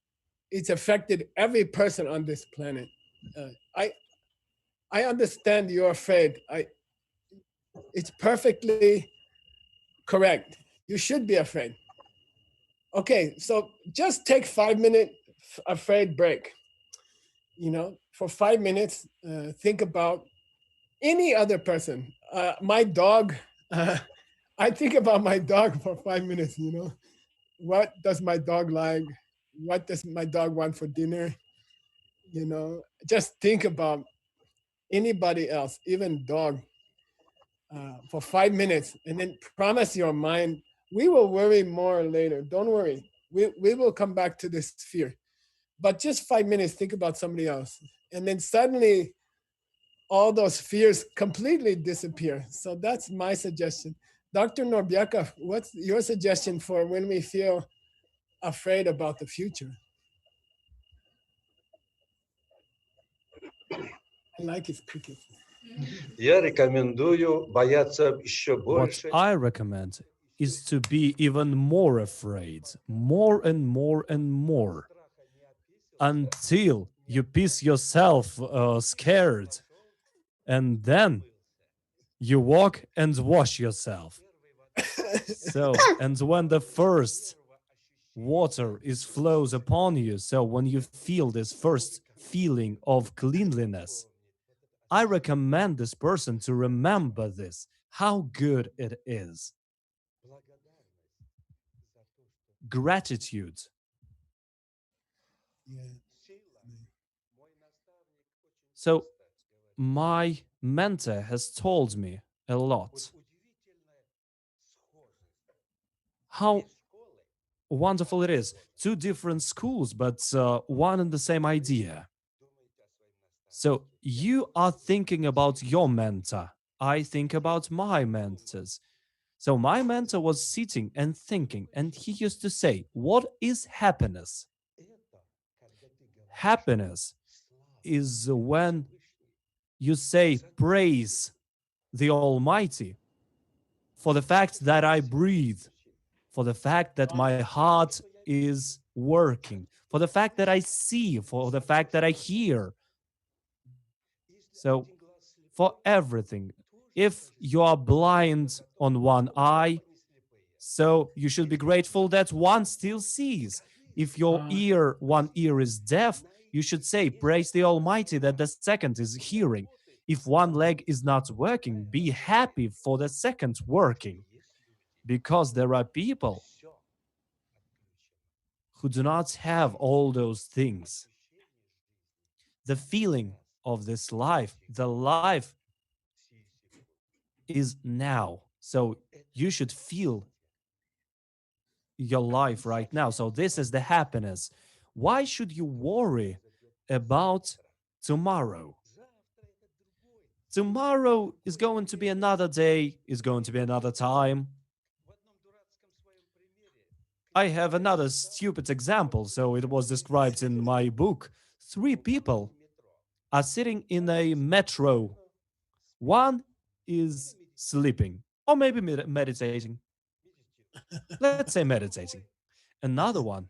It's affected every person on this planet. I understand you're afraid. It's perfectly correct. You should be afraid. Okay, so just take 5 minute afraid break. For 5 minutes, think about any other person. My dog, I think about my dog for 5 minutes, What does my dog like? What does my dog want for dinner? Just think about anybody else, even dog, for 5 minutes, and then promise your mind, we will worry more later. Don't worry. We will come back to this fear. But just 5 minutes, think about somebody else. And then suddenly all those fears completely disappear. So that's my suggestion. Dr. Norbekov, what's your suggestion for when we feel afraid about the future? I like his cricket. Я рекомендую бояться еще What больше. I recommend is to be even more afraid, more and more and more, until you piss yourself scared, and then you walk and wash yourself. So, and when the first water is flows upon you, so when you feel this first feeling of cleanliness, I recommend this person to remember this, how good it is. Gratitude. Yeah. So, my mentor has told me a lot. How wonderful it is. Two different schools, but one and the same idea. So, you are thinking about your mentor. I think about my mentors. So, my mentor was sitting and thinking, and he used to say, what is happiness? Happiness is when you say, praise the Almighty for the fact that I breathe, for the fact that my heart is working, for the fact that I see, for the fact that I hear. So, for everything. If you are blind on one eye, so you should be grateful that one still sees. If your one ear is deaf, you should say, praise the Almighty that the second is hearing. If one leg is not working, be happy for the second working. Because there are people who do not have all those things. The feeling of this life, the life is now. So you should feel your life right now. So this is the happiness. Why should you worry about tomorrow? Tomorrow is going to be another day, is going to be another time. I have another stupid example. So it was described in my book. Three people are sitting in a metro. One is sleeping, or maybe meditating. Let's say meditating. Another one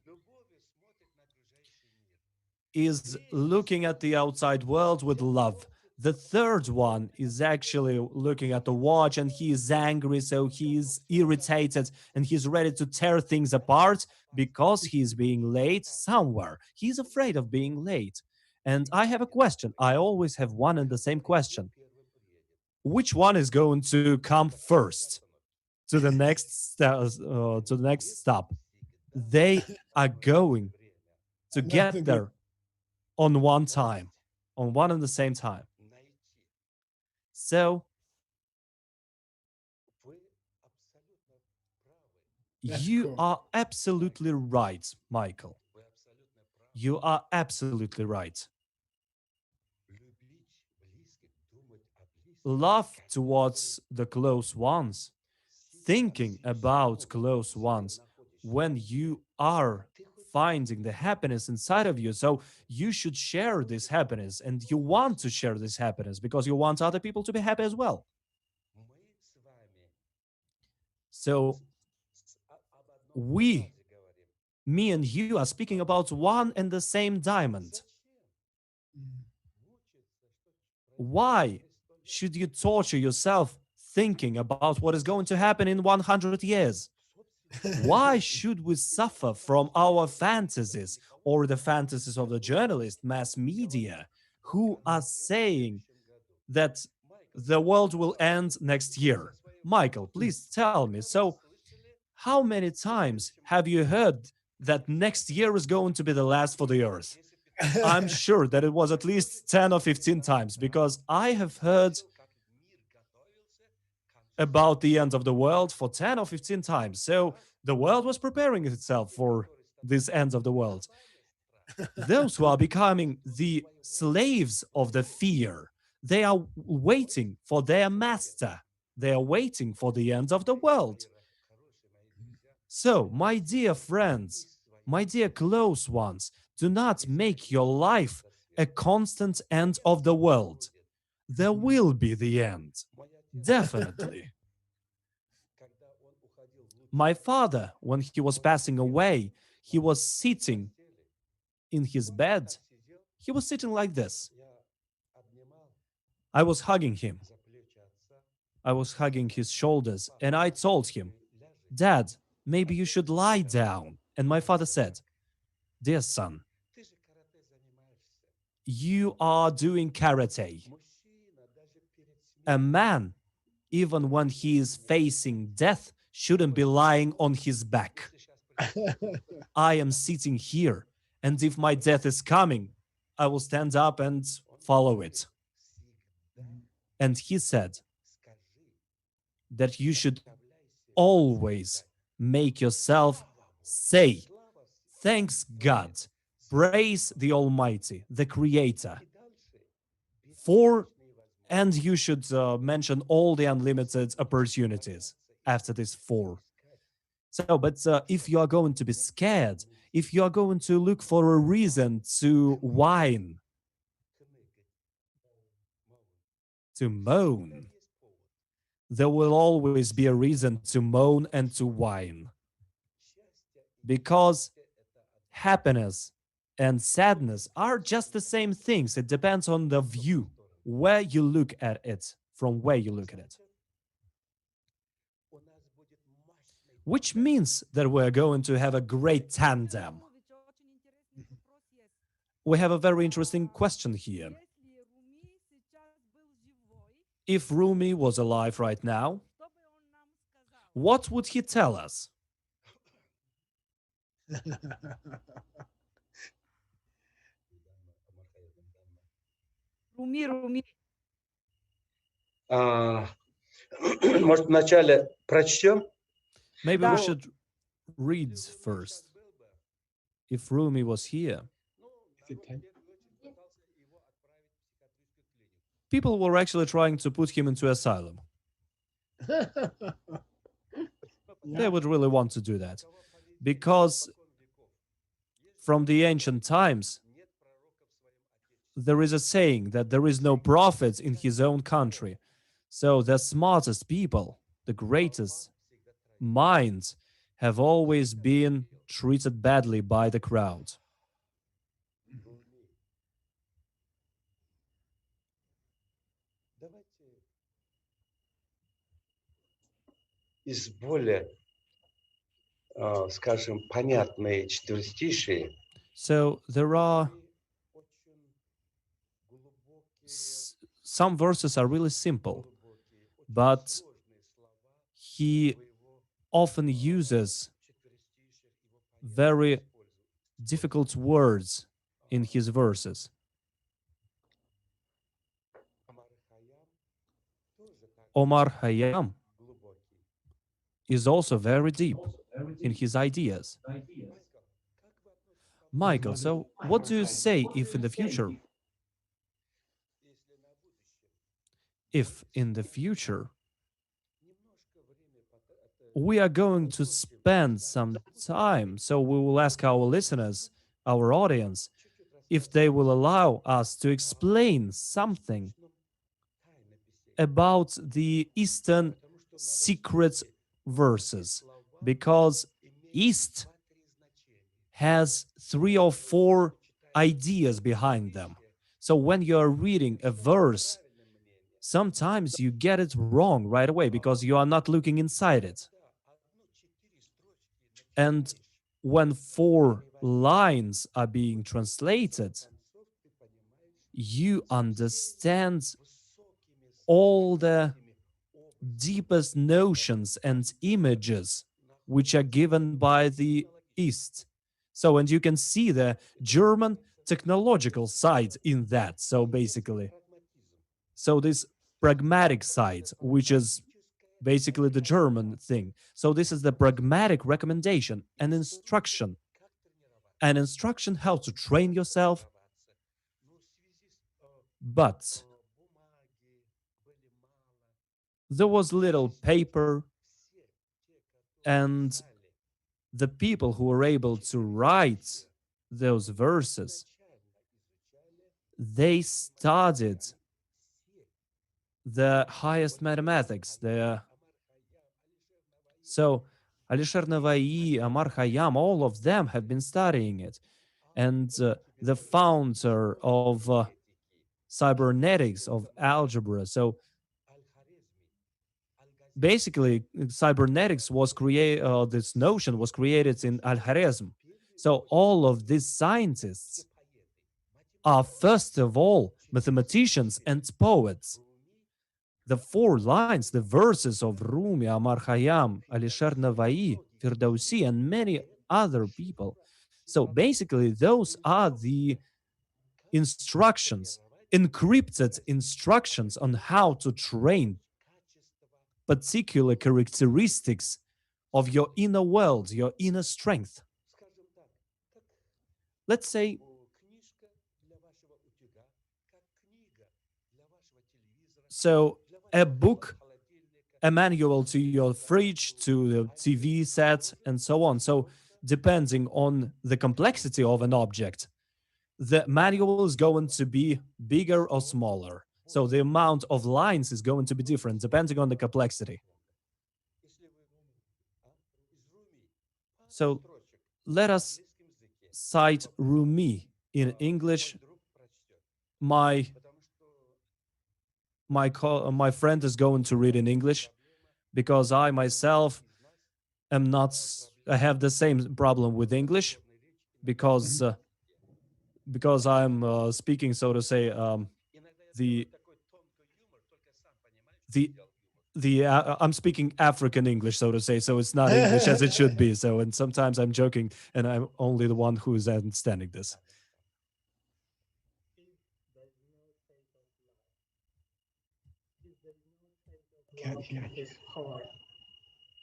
is looking at the outside world with love. The third one is actually looking at the watch and he is angry, so he is irritated and he's ready to tear things apart because he's being late somewhere. He's afraid of being late. And I have a question. I always have one and the same question. Which one is going to come first to the next stop? They are going to get there on one time, on one and the same time. So you are absolutely right, Michael. You are absolutely right. Love towards the close ones, thinking about close ones when you are finding the happiness inside of you. So you should share this happiness and you want to share this happiness because you want other people to be happy as well. So we, me and you, are speaking about one and the same diamond. Why should you torture yourself thinking about what is going to happen in 100 years? Why should we suffer from our fantasies or the fantasies of the journalist, mass media, who are saying that the world will end next year? Michael, please tell me. So, how many times have you heard that next year is going to be the last for the earth? I'm sure that it was at least 10 or 15 times because I have heard about the end of the world for 10 or 15 times. So the world was preparing itself for this end of the world. Those who are becoming the slaves of the fear, they are waiting for their master. They are waiting for the end of the world. So, my dear friends, my dear close ones, do not make your life a constant end of the world. There will be the end. Definitely. My father, when he was passing away, he was sitting in his bed. He was sitting like this. I was hugging him. I was hugging his shoulders, and I told him, Dad, maybe you should lie down. And my father said, Dear son, you are doing karate. a man, even when he is facing death, shouldn't be lying on his back. I am sitting here, and if my death is coming, I will stand up and follow it. And he said that you should always make yourself say, thanks God, praise the Almighty, the Creator, for, and you should mention all the unlimited opportunities after this for. So, but if you are going to be scared, if you are going to look for a reason to whine, to moan, there will always be a reason to moan and to whine. Because happiness and sadness are just the same things. It depends on the view, where you look at it, from where you look at it. Which means that we're going to have a great tandem. We have a very interesting question here. If Rumi was alive right now, what would he tell us? Руми. Может, вначале прочтем? Maybe we should read first. If Rumi was here, people were actually trying to put him into asylum. They would really want to do that. Because from the ancient times, there is a saying that there is no prophet in his own country. So the smartest people, the greatest minds, have always been treated badly by the crowd. Из более, скажем, понятные четверостишие. So there are some verses are really simple, but he often uses very difficult words in his verses. Omar Khayyam is also very deep in his ideas. Michael, so what do you say if in the future we are going to spend some time, so we will ask our listeners, our audience, if they will allow us to explain something about the Eastern secret verses, because East has 3 or 4 ideas behind them. So when you are reading a verse, sometimes you get it wrong right away because you are not looking inside it. And when 4 lines are being translated, you understand all the deepest notions and images which are given by the East. So, and you can see the German technological side in that. So basically, so this pragmatic side, which is basically the German thing. So this is the pragmatic recommendation, an instruction how to train yourself. But there was little paper, and the people who were able to write those verses, they studied the highest mathematics. So Alisher Navai, Amar Khayyam, all of them have been studying it. And the founder of cybernetics, of algebra. So basically, cybernetics was created, this notion was created in Al-Khwarizm. So all of these scientists are, first of all, mathematicians and poets. the four lines, the verses of Rumi, Amar Khayyam, Alisher Navai, Firdausi, and many other people. So basically, those are the instructions, encrypted instructions on how to train particular characteristics of your inner world, your inner strength. Let's say so a book, a manual to your fridge, to the TV set, and so on. So depending on the complexity of an object, the manual is going to be bigger or smaller. So the amount of lines is going to be different depending on the complexity. So let us cite Rumi in English. My friend is going to read in English because I myself am not. I have the same problem with English because I'm speaking, so to say, the the I'm speaking African English, so to say, so it's not English as it should be. So, and sometimes I'm joking, and I'm only the one who is understanding this. Can't hear you. His heart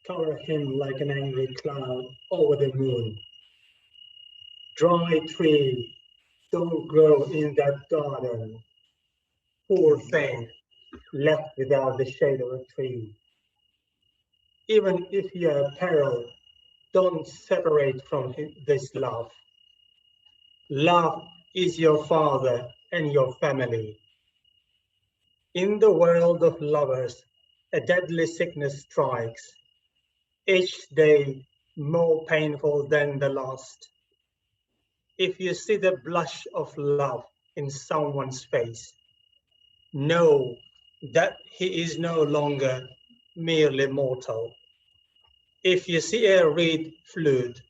cover him like an angry cloud over the moon. Dry tree, don't grow in that garden. Poor thing, left without the shade of a tree. Even if you are peril, don't separate from this love. Love is your father and your family. In the world of lovers, a deadly sickness strikes, each day more painful than the last. If you see the blush of love in someone's face, know that he is no longer merely mortal. If you see a reed flute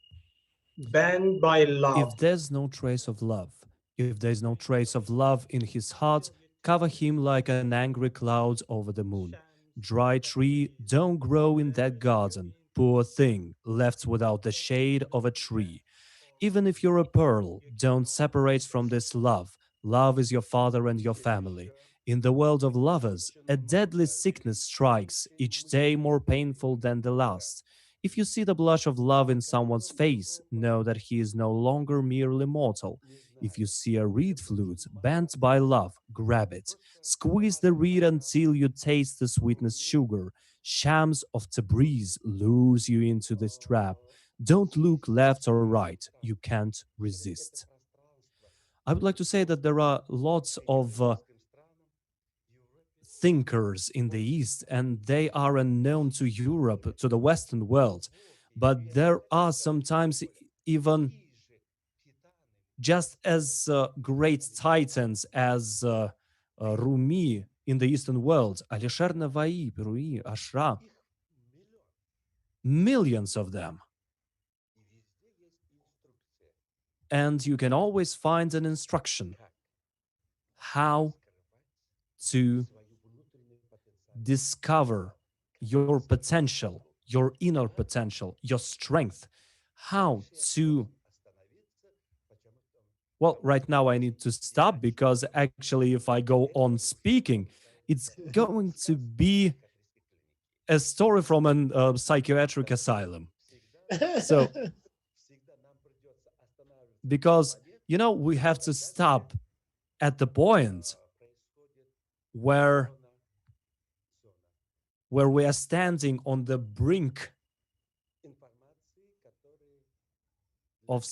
banned by love, If there's no trace of love, if there's no trace of love in his heart, cover him like an angry cloud over the moon. Dry tree, don't grow in that garden. Poor thing, left without the shade of a tree. Even if you're a pearl, don't separate from this love. Love is your father and your family. In the world of lovers, a deadly sickness strikes, each day more painful than the last. If you see the blush of love in someone's face, know that he is no longer merely mortal. If you see a reed flute bent by love, grab it. Squeeze the reed until you taste the sweetness sugar. Shams of Tabriz lures you into this trap. Don't look left or right. You can't resist. I would like to say that there are lots of thinkers in the East, and they are unknown to Europe, to the Western world. But there are sometimes even just as great titans as Rumi in the Eastern world, Alisher Navai, Rumi, Ashra, millions of them. And you can always find an instruction how to discover your potential, your inner potential, your strength, how to. Well, right now I need to stop because actually, if I go on speaking, it's going to be a story from a psychiatric asylum. So, because, we have to stop at the point where we are standing on the brink of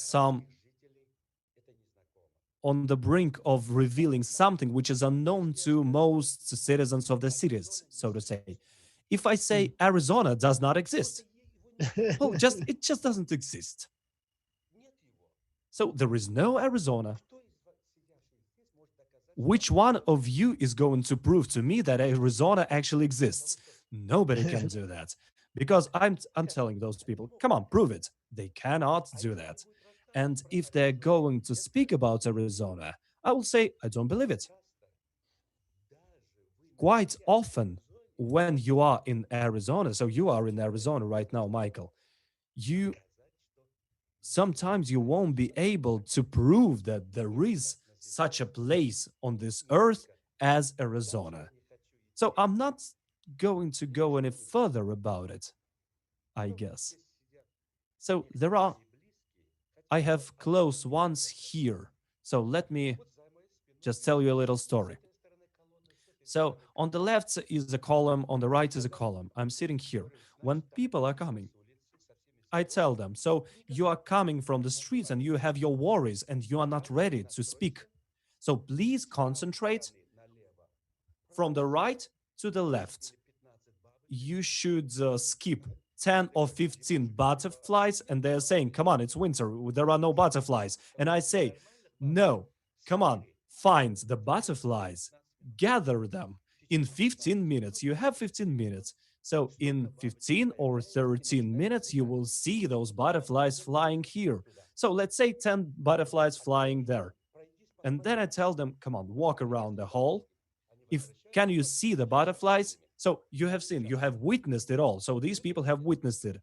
revealing something which is unknown to most citizens of the cities, so to say. If I say Arizona does not exist, well, it just doesn't exist. So there is no Arizona. Which one of you is going to prove to me that Arizona actually exists? Nobody can do that. Because I'm telling those people, come on, prove it. They cannot do that. And if they're going to speak about Arizona, I will say, I don't believe it. Quite often, when you are in Arizona, so you are in Arizona right now, Michael, you sometimes you won't be able to prove that there is such a place on this earth as Arizona. So I'm not going to go any further about it, I guess. So I have close ones here. So let me just tell you a little story. So on the left is a column, on the right is a column. I'm sitting here. When people are coming, I tell them, so you are coming from the streets and you have your worries and you are not ready to speak. So please concentrate from the right to the left. You should skip 10 or 15 butterflies, and they're saying, come on, it's winter, there are no butterflies. And I say, no, come on, find the butterflies, gather them in 15 minutes. You have 15 minutes. So in 15 or 13 minutes, you will see those butterflies flying here. So let's say 10 butterflies flying there. And then I tell them, come on, walk around the hall. If can you see the butterflies? So you have seen, you have witnessed it all. So these people have witnessed it.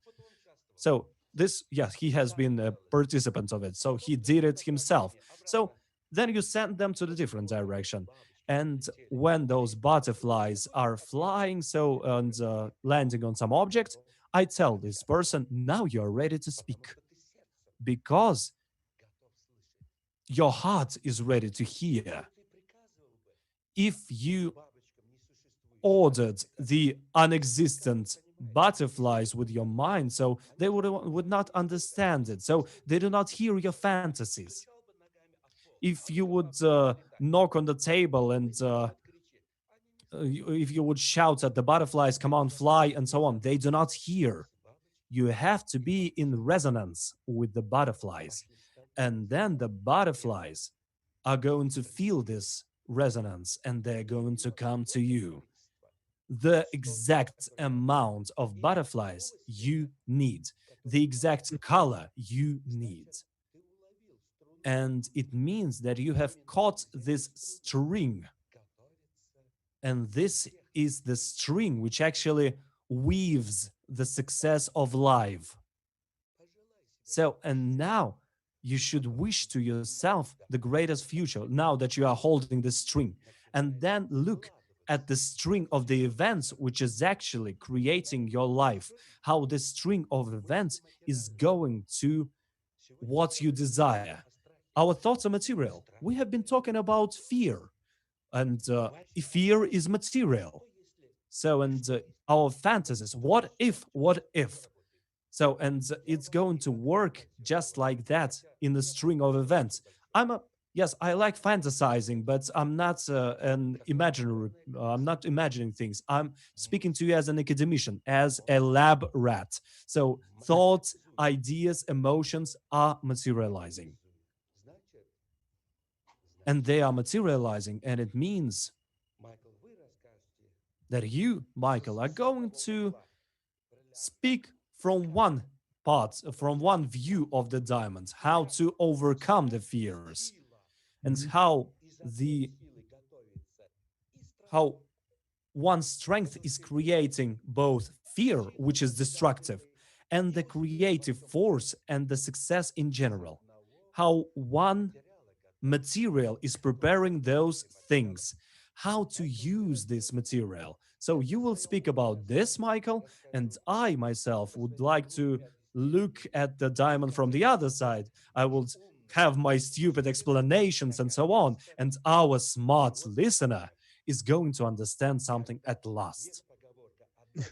So this, yes, he has been a participant of it. So he did it himself. So then you send them to the different direction. And when those butterflies are flying, so and landing on some object, I tell this person, now you're ready to speak because your heart is ready to hear. If you ordered the unexistent butterflies with your mind, so they would not understand it. So they do not hear your fantasies. If you would knock on the table and if you would shout at the butterflies, come on, fly, and so on, they do not hear. You have to be in resonance with the butterflies. And then the butterflies are going to feel this resonance and they're going to come to you. The exact amount of butterflies you need, the exact color you need. And it means that you have caught this string. And this is the string which actually weaves the success of life. So, and now you should wish to yourself the greatest future now that you are holding the string. And then look at the string of the events which is actually creating your life, how the string of events is going to what you desire. Our thoughts are material. We have been talking about fear, and fear is material. So, and our fantasies, what if, what if? So, and it's going to work just like that in the string of events. Yes, I like fantasizing, but I'm not an imaginary. I'm not imagining things. I'm speaking to you as an academician, as a lab rat. So thoughts, ideas, emotions are materializing. And they are materializing, and it means that you, Michael, are going to speak from one part, from one view of the diamond, how to overcome the fears, and how one strength is creating both fear, which is destructive, and the creative force and the success in general. How one material is preparing those things, how to use this material. So you will speak about this, Michael, and I myself would like to look at the diamond from the other side. I will have my stupid explanations and so on, and our smart listener is going to understand something at last.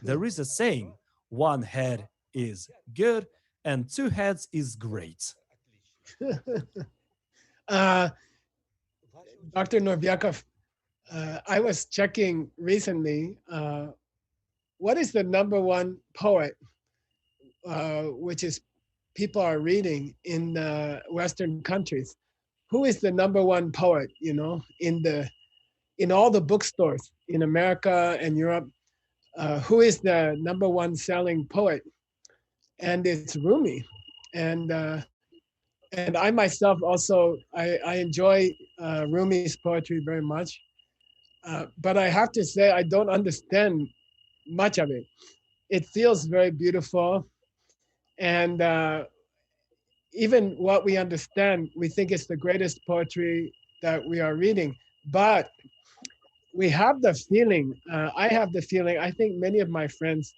There is a saying, one head is good and two heads is great. Dr. Norbekov, I was checking recently, what is the number one poet, which is people are reading in Western countries? Who is the number one poet, in all the bookstores in America and Europe? Who is the number one selling poet? And it's Rumi. And I myself also, I enjoy Rumi's poetry very much. But I have to say, I don't understand much of it. It feels very beautiful, and even what we understand, we think it's the greatest poetry that we are reading. But we have the feeling, I have the feeling, I think many of my friends,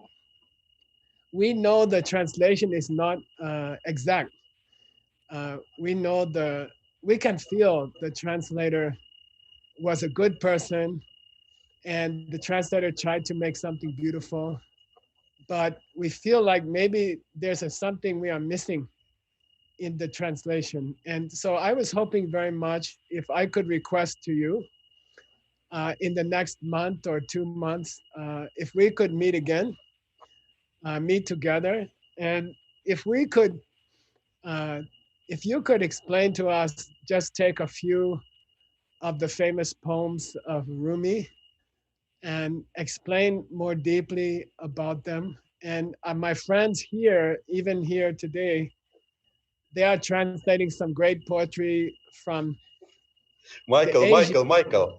we know the translation is not exact. We know we can feel the translator was a good person, and the translator tried to make something beautiful, but we feel like maybe there's something we are missing in the translation. And so I was hoping very much if I could request to you in the next month or 2 months, if we could meet again, meet together, and if we could, uh, if you could explain to us, just take a few of the famous poems of Rumi and explain more deeply about them. And my friends here, even here today, they are translating some great poetry from the Asian. Майкл,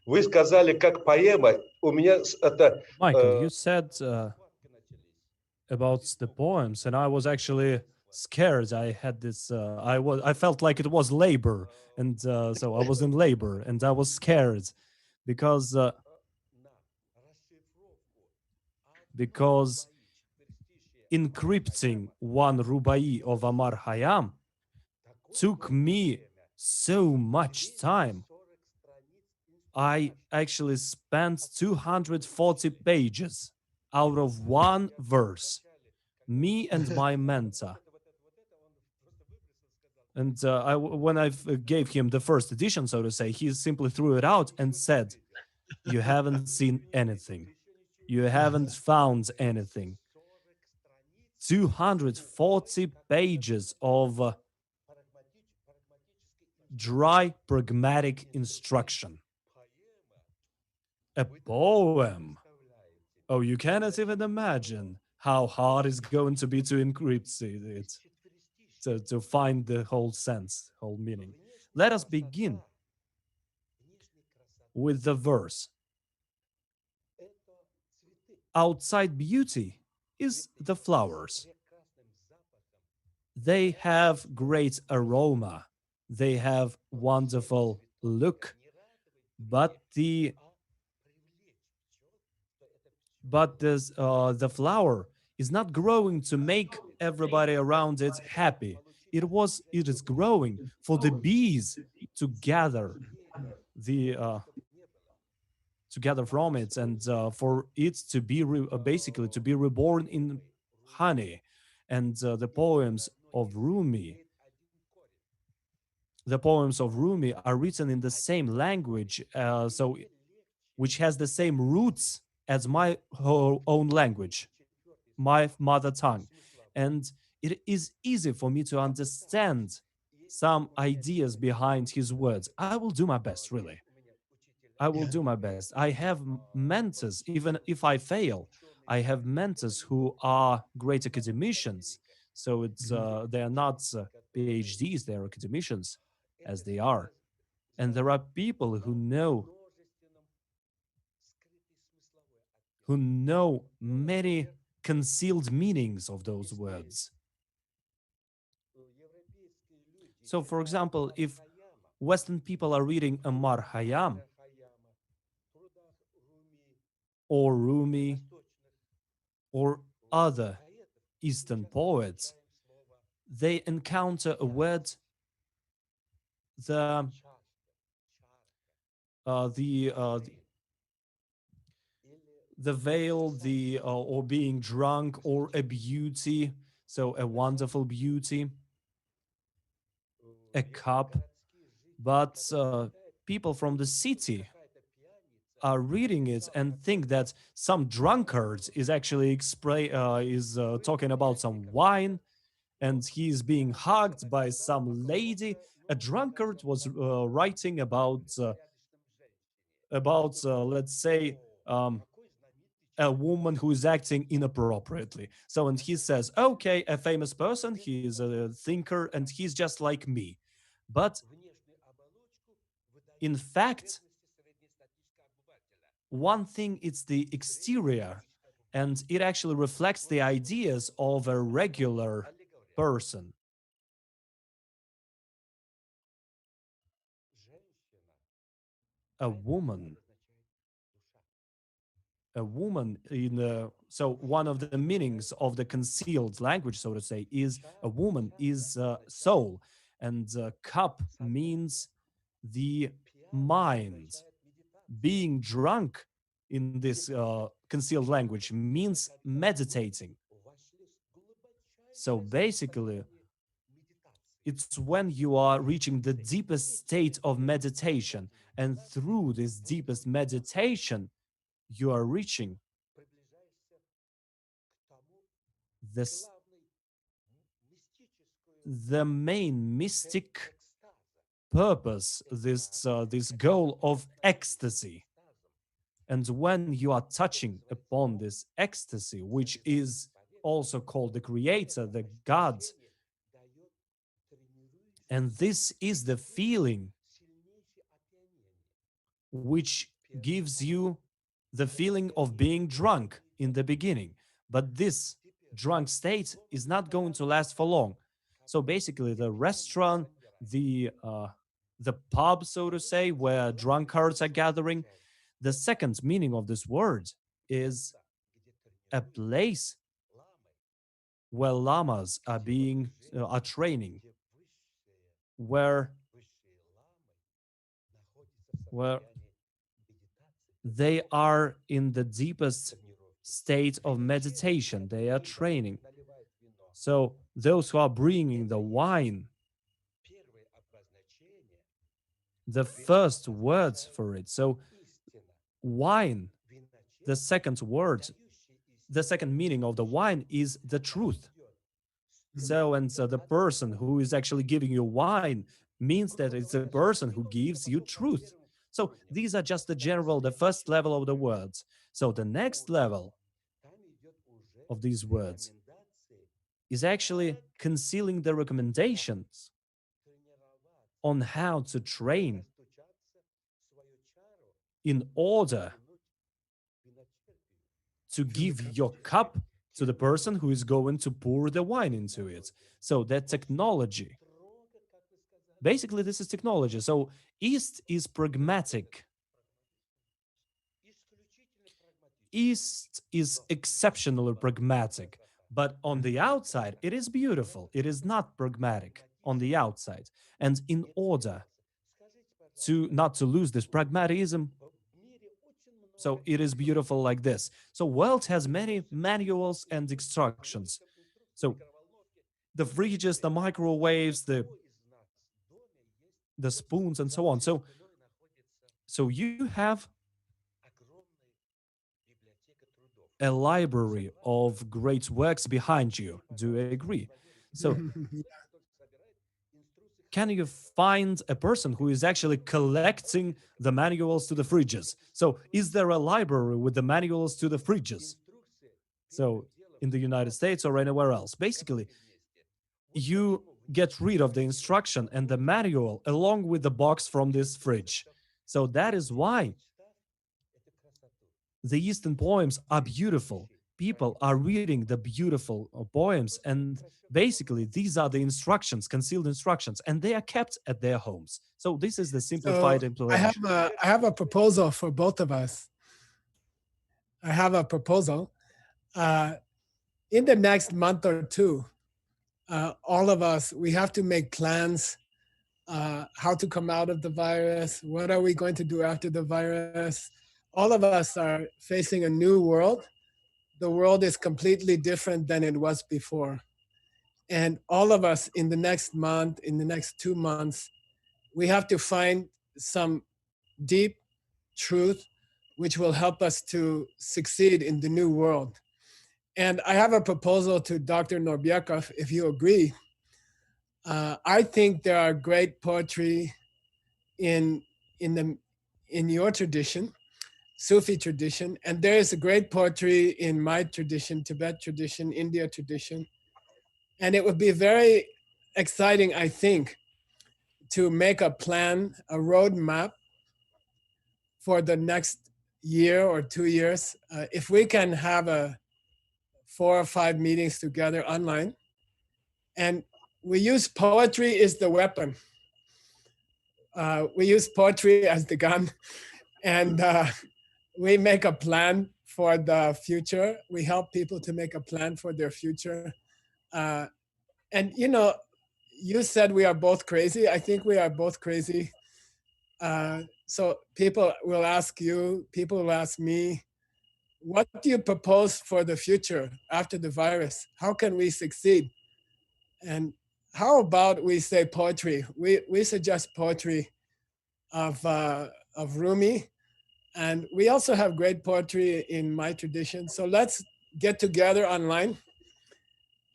вы сказали как поэма, у меня это... Michael, you said about the poems, and I was actually scared. I had this. I felt like it was labor, and so I was in labor, and I was scared because because encrypting one rubai of Amar Hayam took me so much time. I actually spent 240 pages out of one verse, me and my mentor. And when I gave him the first edition, so to say, he simply threw it out and said, "You haven't seen anything. You haven't found anything." 240 pages of dry, pragmatic instruction. A poem. Oh, you cannot even imagine how hard it's going to be to encrypt it, to find the whole sense, whole meaning. Let us begin with the verse. Outside beauty is the flowers. They have great aroma. They have wonderful look, but the flower is not growing to make everybody around it happy. It is growing for the bees to gather from it, and for it to be basically to be reborn in honey. And the poems of Rumi are written in the same language, which has the same roots as my own language, my mother tongue. And it is easy for me to understand some ideas behind his words. I will do my best, really. I will do my best. I have mentors, even if I fail, I have mentors who are great academicians. So they are not PhDs, they are academicians, as they are. And there are people who know many concealed meanings of those words. So, for example, if Western people are reading Amar Hayam or Rumi or other Eastern poets, they encounter a word, the veil, or being drunk, or a beauty, so a wonderful beauty, a cup. But people from the city are reading it and think that some drunkard is actually talking about some wine, and he's being hugged by some lady. A drunkard was writing about let's say, a woman who is acting inappropriately. So, and he says, okay, a famous person, he is a thinker, and he's just like me. But in fact, one thing is the exterior, and it actually reflects the ideas of a regular person. A woman. A woman in the, so one of the meanings of the concealed language, so to say, is a woman is soul, and cup means the mind. Being drunk in this concealed language means meditating. So basically, it's when you are reaching the deepest state of meditation, and through this deepest meditation, you are reaching this, the main mystic purpose, this goal of ecstasy. And when you are touching upon this ecstasy, which is also called the creator, the God, and this is the feeling which gives you the feeling of being drunk in the beginning. But this drunk state is not going to last for long. So basically, the restaurant, the pub, so to say, where drunkards are gathering, the second meaning of this word is a place where lamas are being are training, where they are in the deepest state of meditation. They are training. So those who are bringing the wine, the first words for it. So wine, the second word, the second meaning of the wine is the truth. So, and so the person who is actually giving you wine means that it's a person who gives you truth. So these are just the first level of the words. So the next level of these words is actually concealing the recommendations on how to train in order to give your cup to the person who is going to pour the wine into it. So that technology, basically this is technology. So East is pragmatic. East is exceptionally pragmatic, but on the outside, it is beautiful. It is not pragmatic on the outside. And in order to not to lose this pragmatism, so it is beautiful like this. So world has many manuals and instructions. So the fridges, the microwaves, the spoons, and so on. So you have a library of great works behind you. Do you agree? So can you find a person who is actually collecting the manuals to the fridges? So is there a library with the manuals to the fridges? So in the United States or anywhere else, basically, you get rid of the instruction and the manual along with the box from this fridge. So that is why the Eastern poems are beautiful. People are reading the beautiful poems, and basically these are the instructions, concealed instructions, and they are kept at their homes. So this is the simplified So implementation. I have a proposal for both of us. I have a proposal. In the next month or two, all of us, we have to make plans how to come out of the virus. What are we going to do after the virus? All of us are facing a new world. The world is completely different than it was before. And all of us in the next month, in the next 2 months, we have to find some deep truth which will help us to succeed in the new world. And I have a proposal to Dr. Norbekov, if you agree. I think there are great poetry in your tradition, Sufi tradition, and there is a great poetry in my tradition, Tibet tradition, India tradition. And it would be very exciting, I think, to make a plan, a roadmap for the next year or 2 years. If we can have a 4 or 5 meetings together online. And we use poetry is the weapon. We use poetry as the gun. And we make a plan for the future. We help people to make a plan for their future. And you said we are both crazy. I think we are both crazy. So people will ask you, people will ask me, what do you propose for the future after the virus? How can we succeed? And how about we say poetry? We suggest poetry of Rumi. And we also have great poetry in my tradition. So let's get together online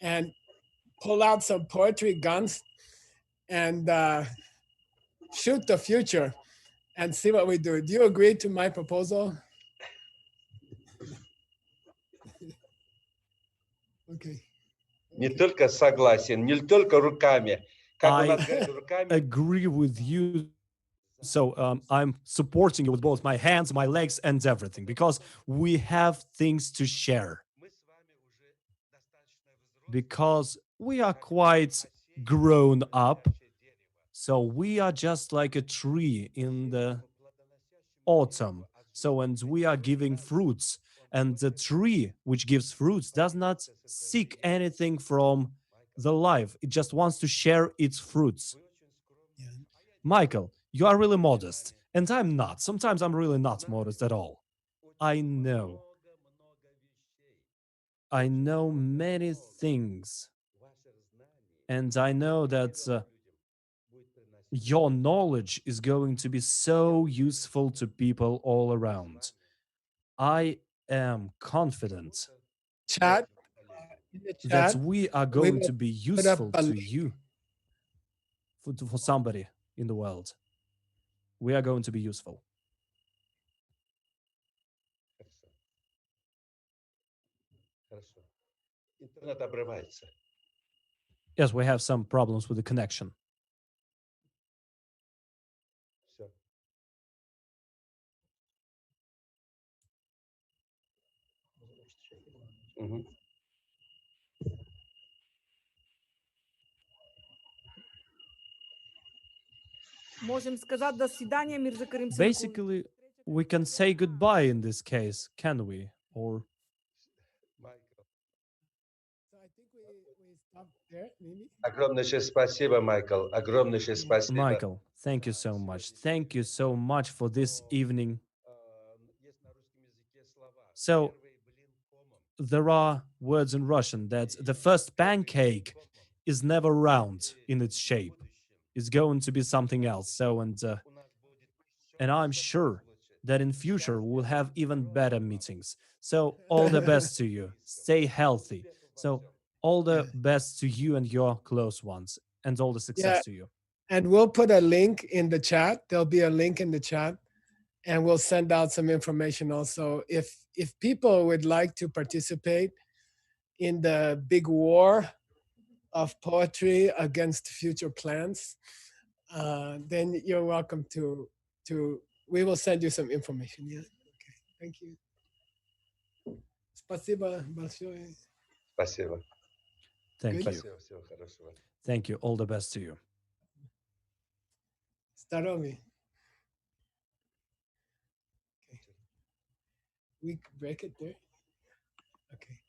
and pull out some poetry guns and shoot the future and see what we do. Do you agree to my proposal? Okay. Не только согласен, не только руками. Как у I нас говорят, руками. agree with you. So I'm supporting you with both my hands, my legs, and everything because we have things to share. Because we are quite grown up. So we are just like a tree in the autumn. So, and we are giving fruits. And the tree which gives fruits does not seek anything from the life. It just wants to share its fruits. Yeah. Michael, you are really modest. And I'm not. Sometimes I'm really not modest at all. I know. I know many things. And I know that your knowledge is going to be so useful to people all around. I am confident Chat, in the that chat, we are we going will to be put up useful a to link. you, for somebody in the world. We are going to be useful. Хорошо. Интернет обрывается. Yes, we have some problems with the connection. Все. Мгм. Можем сказать до свидания, Мирзакарим. Basically, we can say goodbye in this case, can we? Or Майкл. So I think we stop there, maybe. Огромнейшее спасибо, Майкл. Огромнейшее спасибо. Michael, thank you so much. Thank you so much for this evening. Есть на русском языке слова. So Первый блин комом. there are words in Russian that the first pancake is never round in its shape. It's going to be something else. So and I'm sure that in future we'll have even better meetings. So all the best to you. Stay healthy. So all the best to you and your close ones, and all the success Yeah. to you. And we'll put a link in the chat. There'll be a link in the chat, and we'll send out some information also. If people would like to participate in the big war of poetry against future plans, then you're welcome to. We will send you some information. Yeah. Okay. Thank you. Спасибо большое. Спасибо. Thank Good. you. Спасибо. Всего хорошего. Thank you. All the best to you. Здоровья. Okay. We break it there. Okay.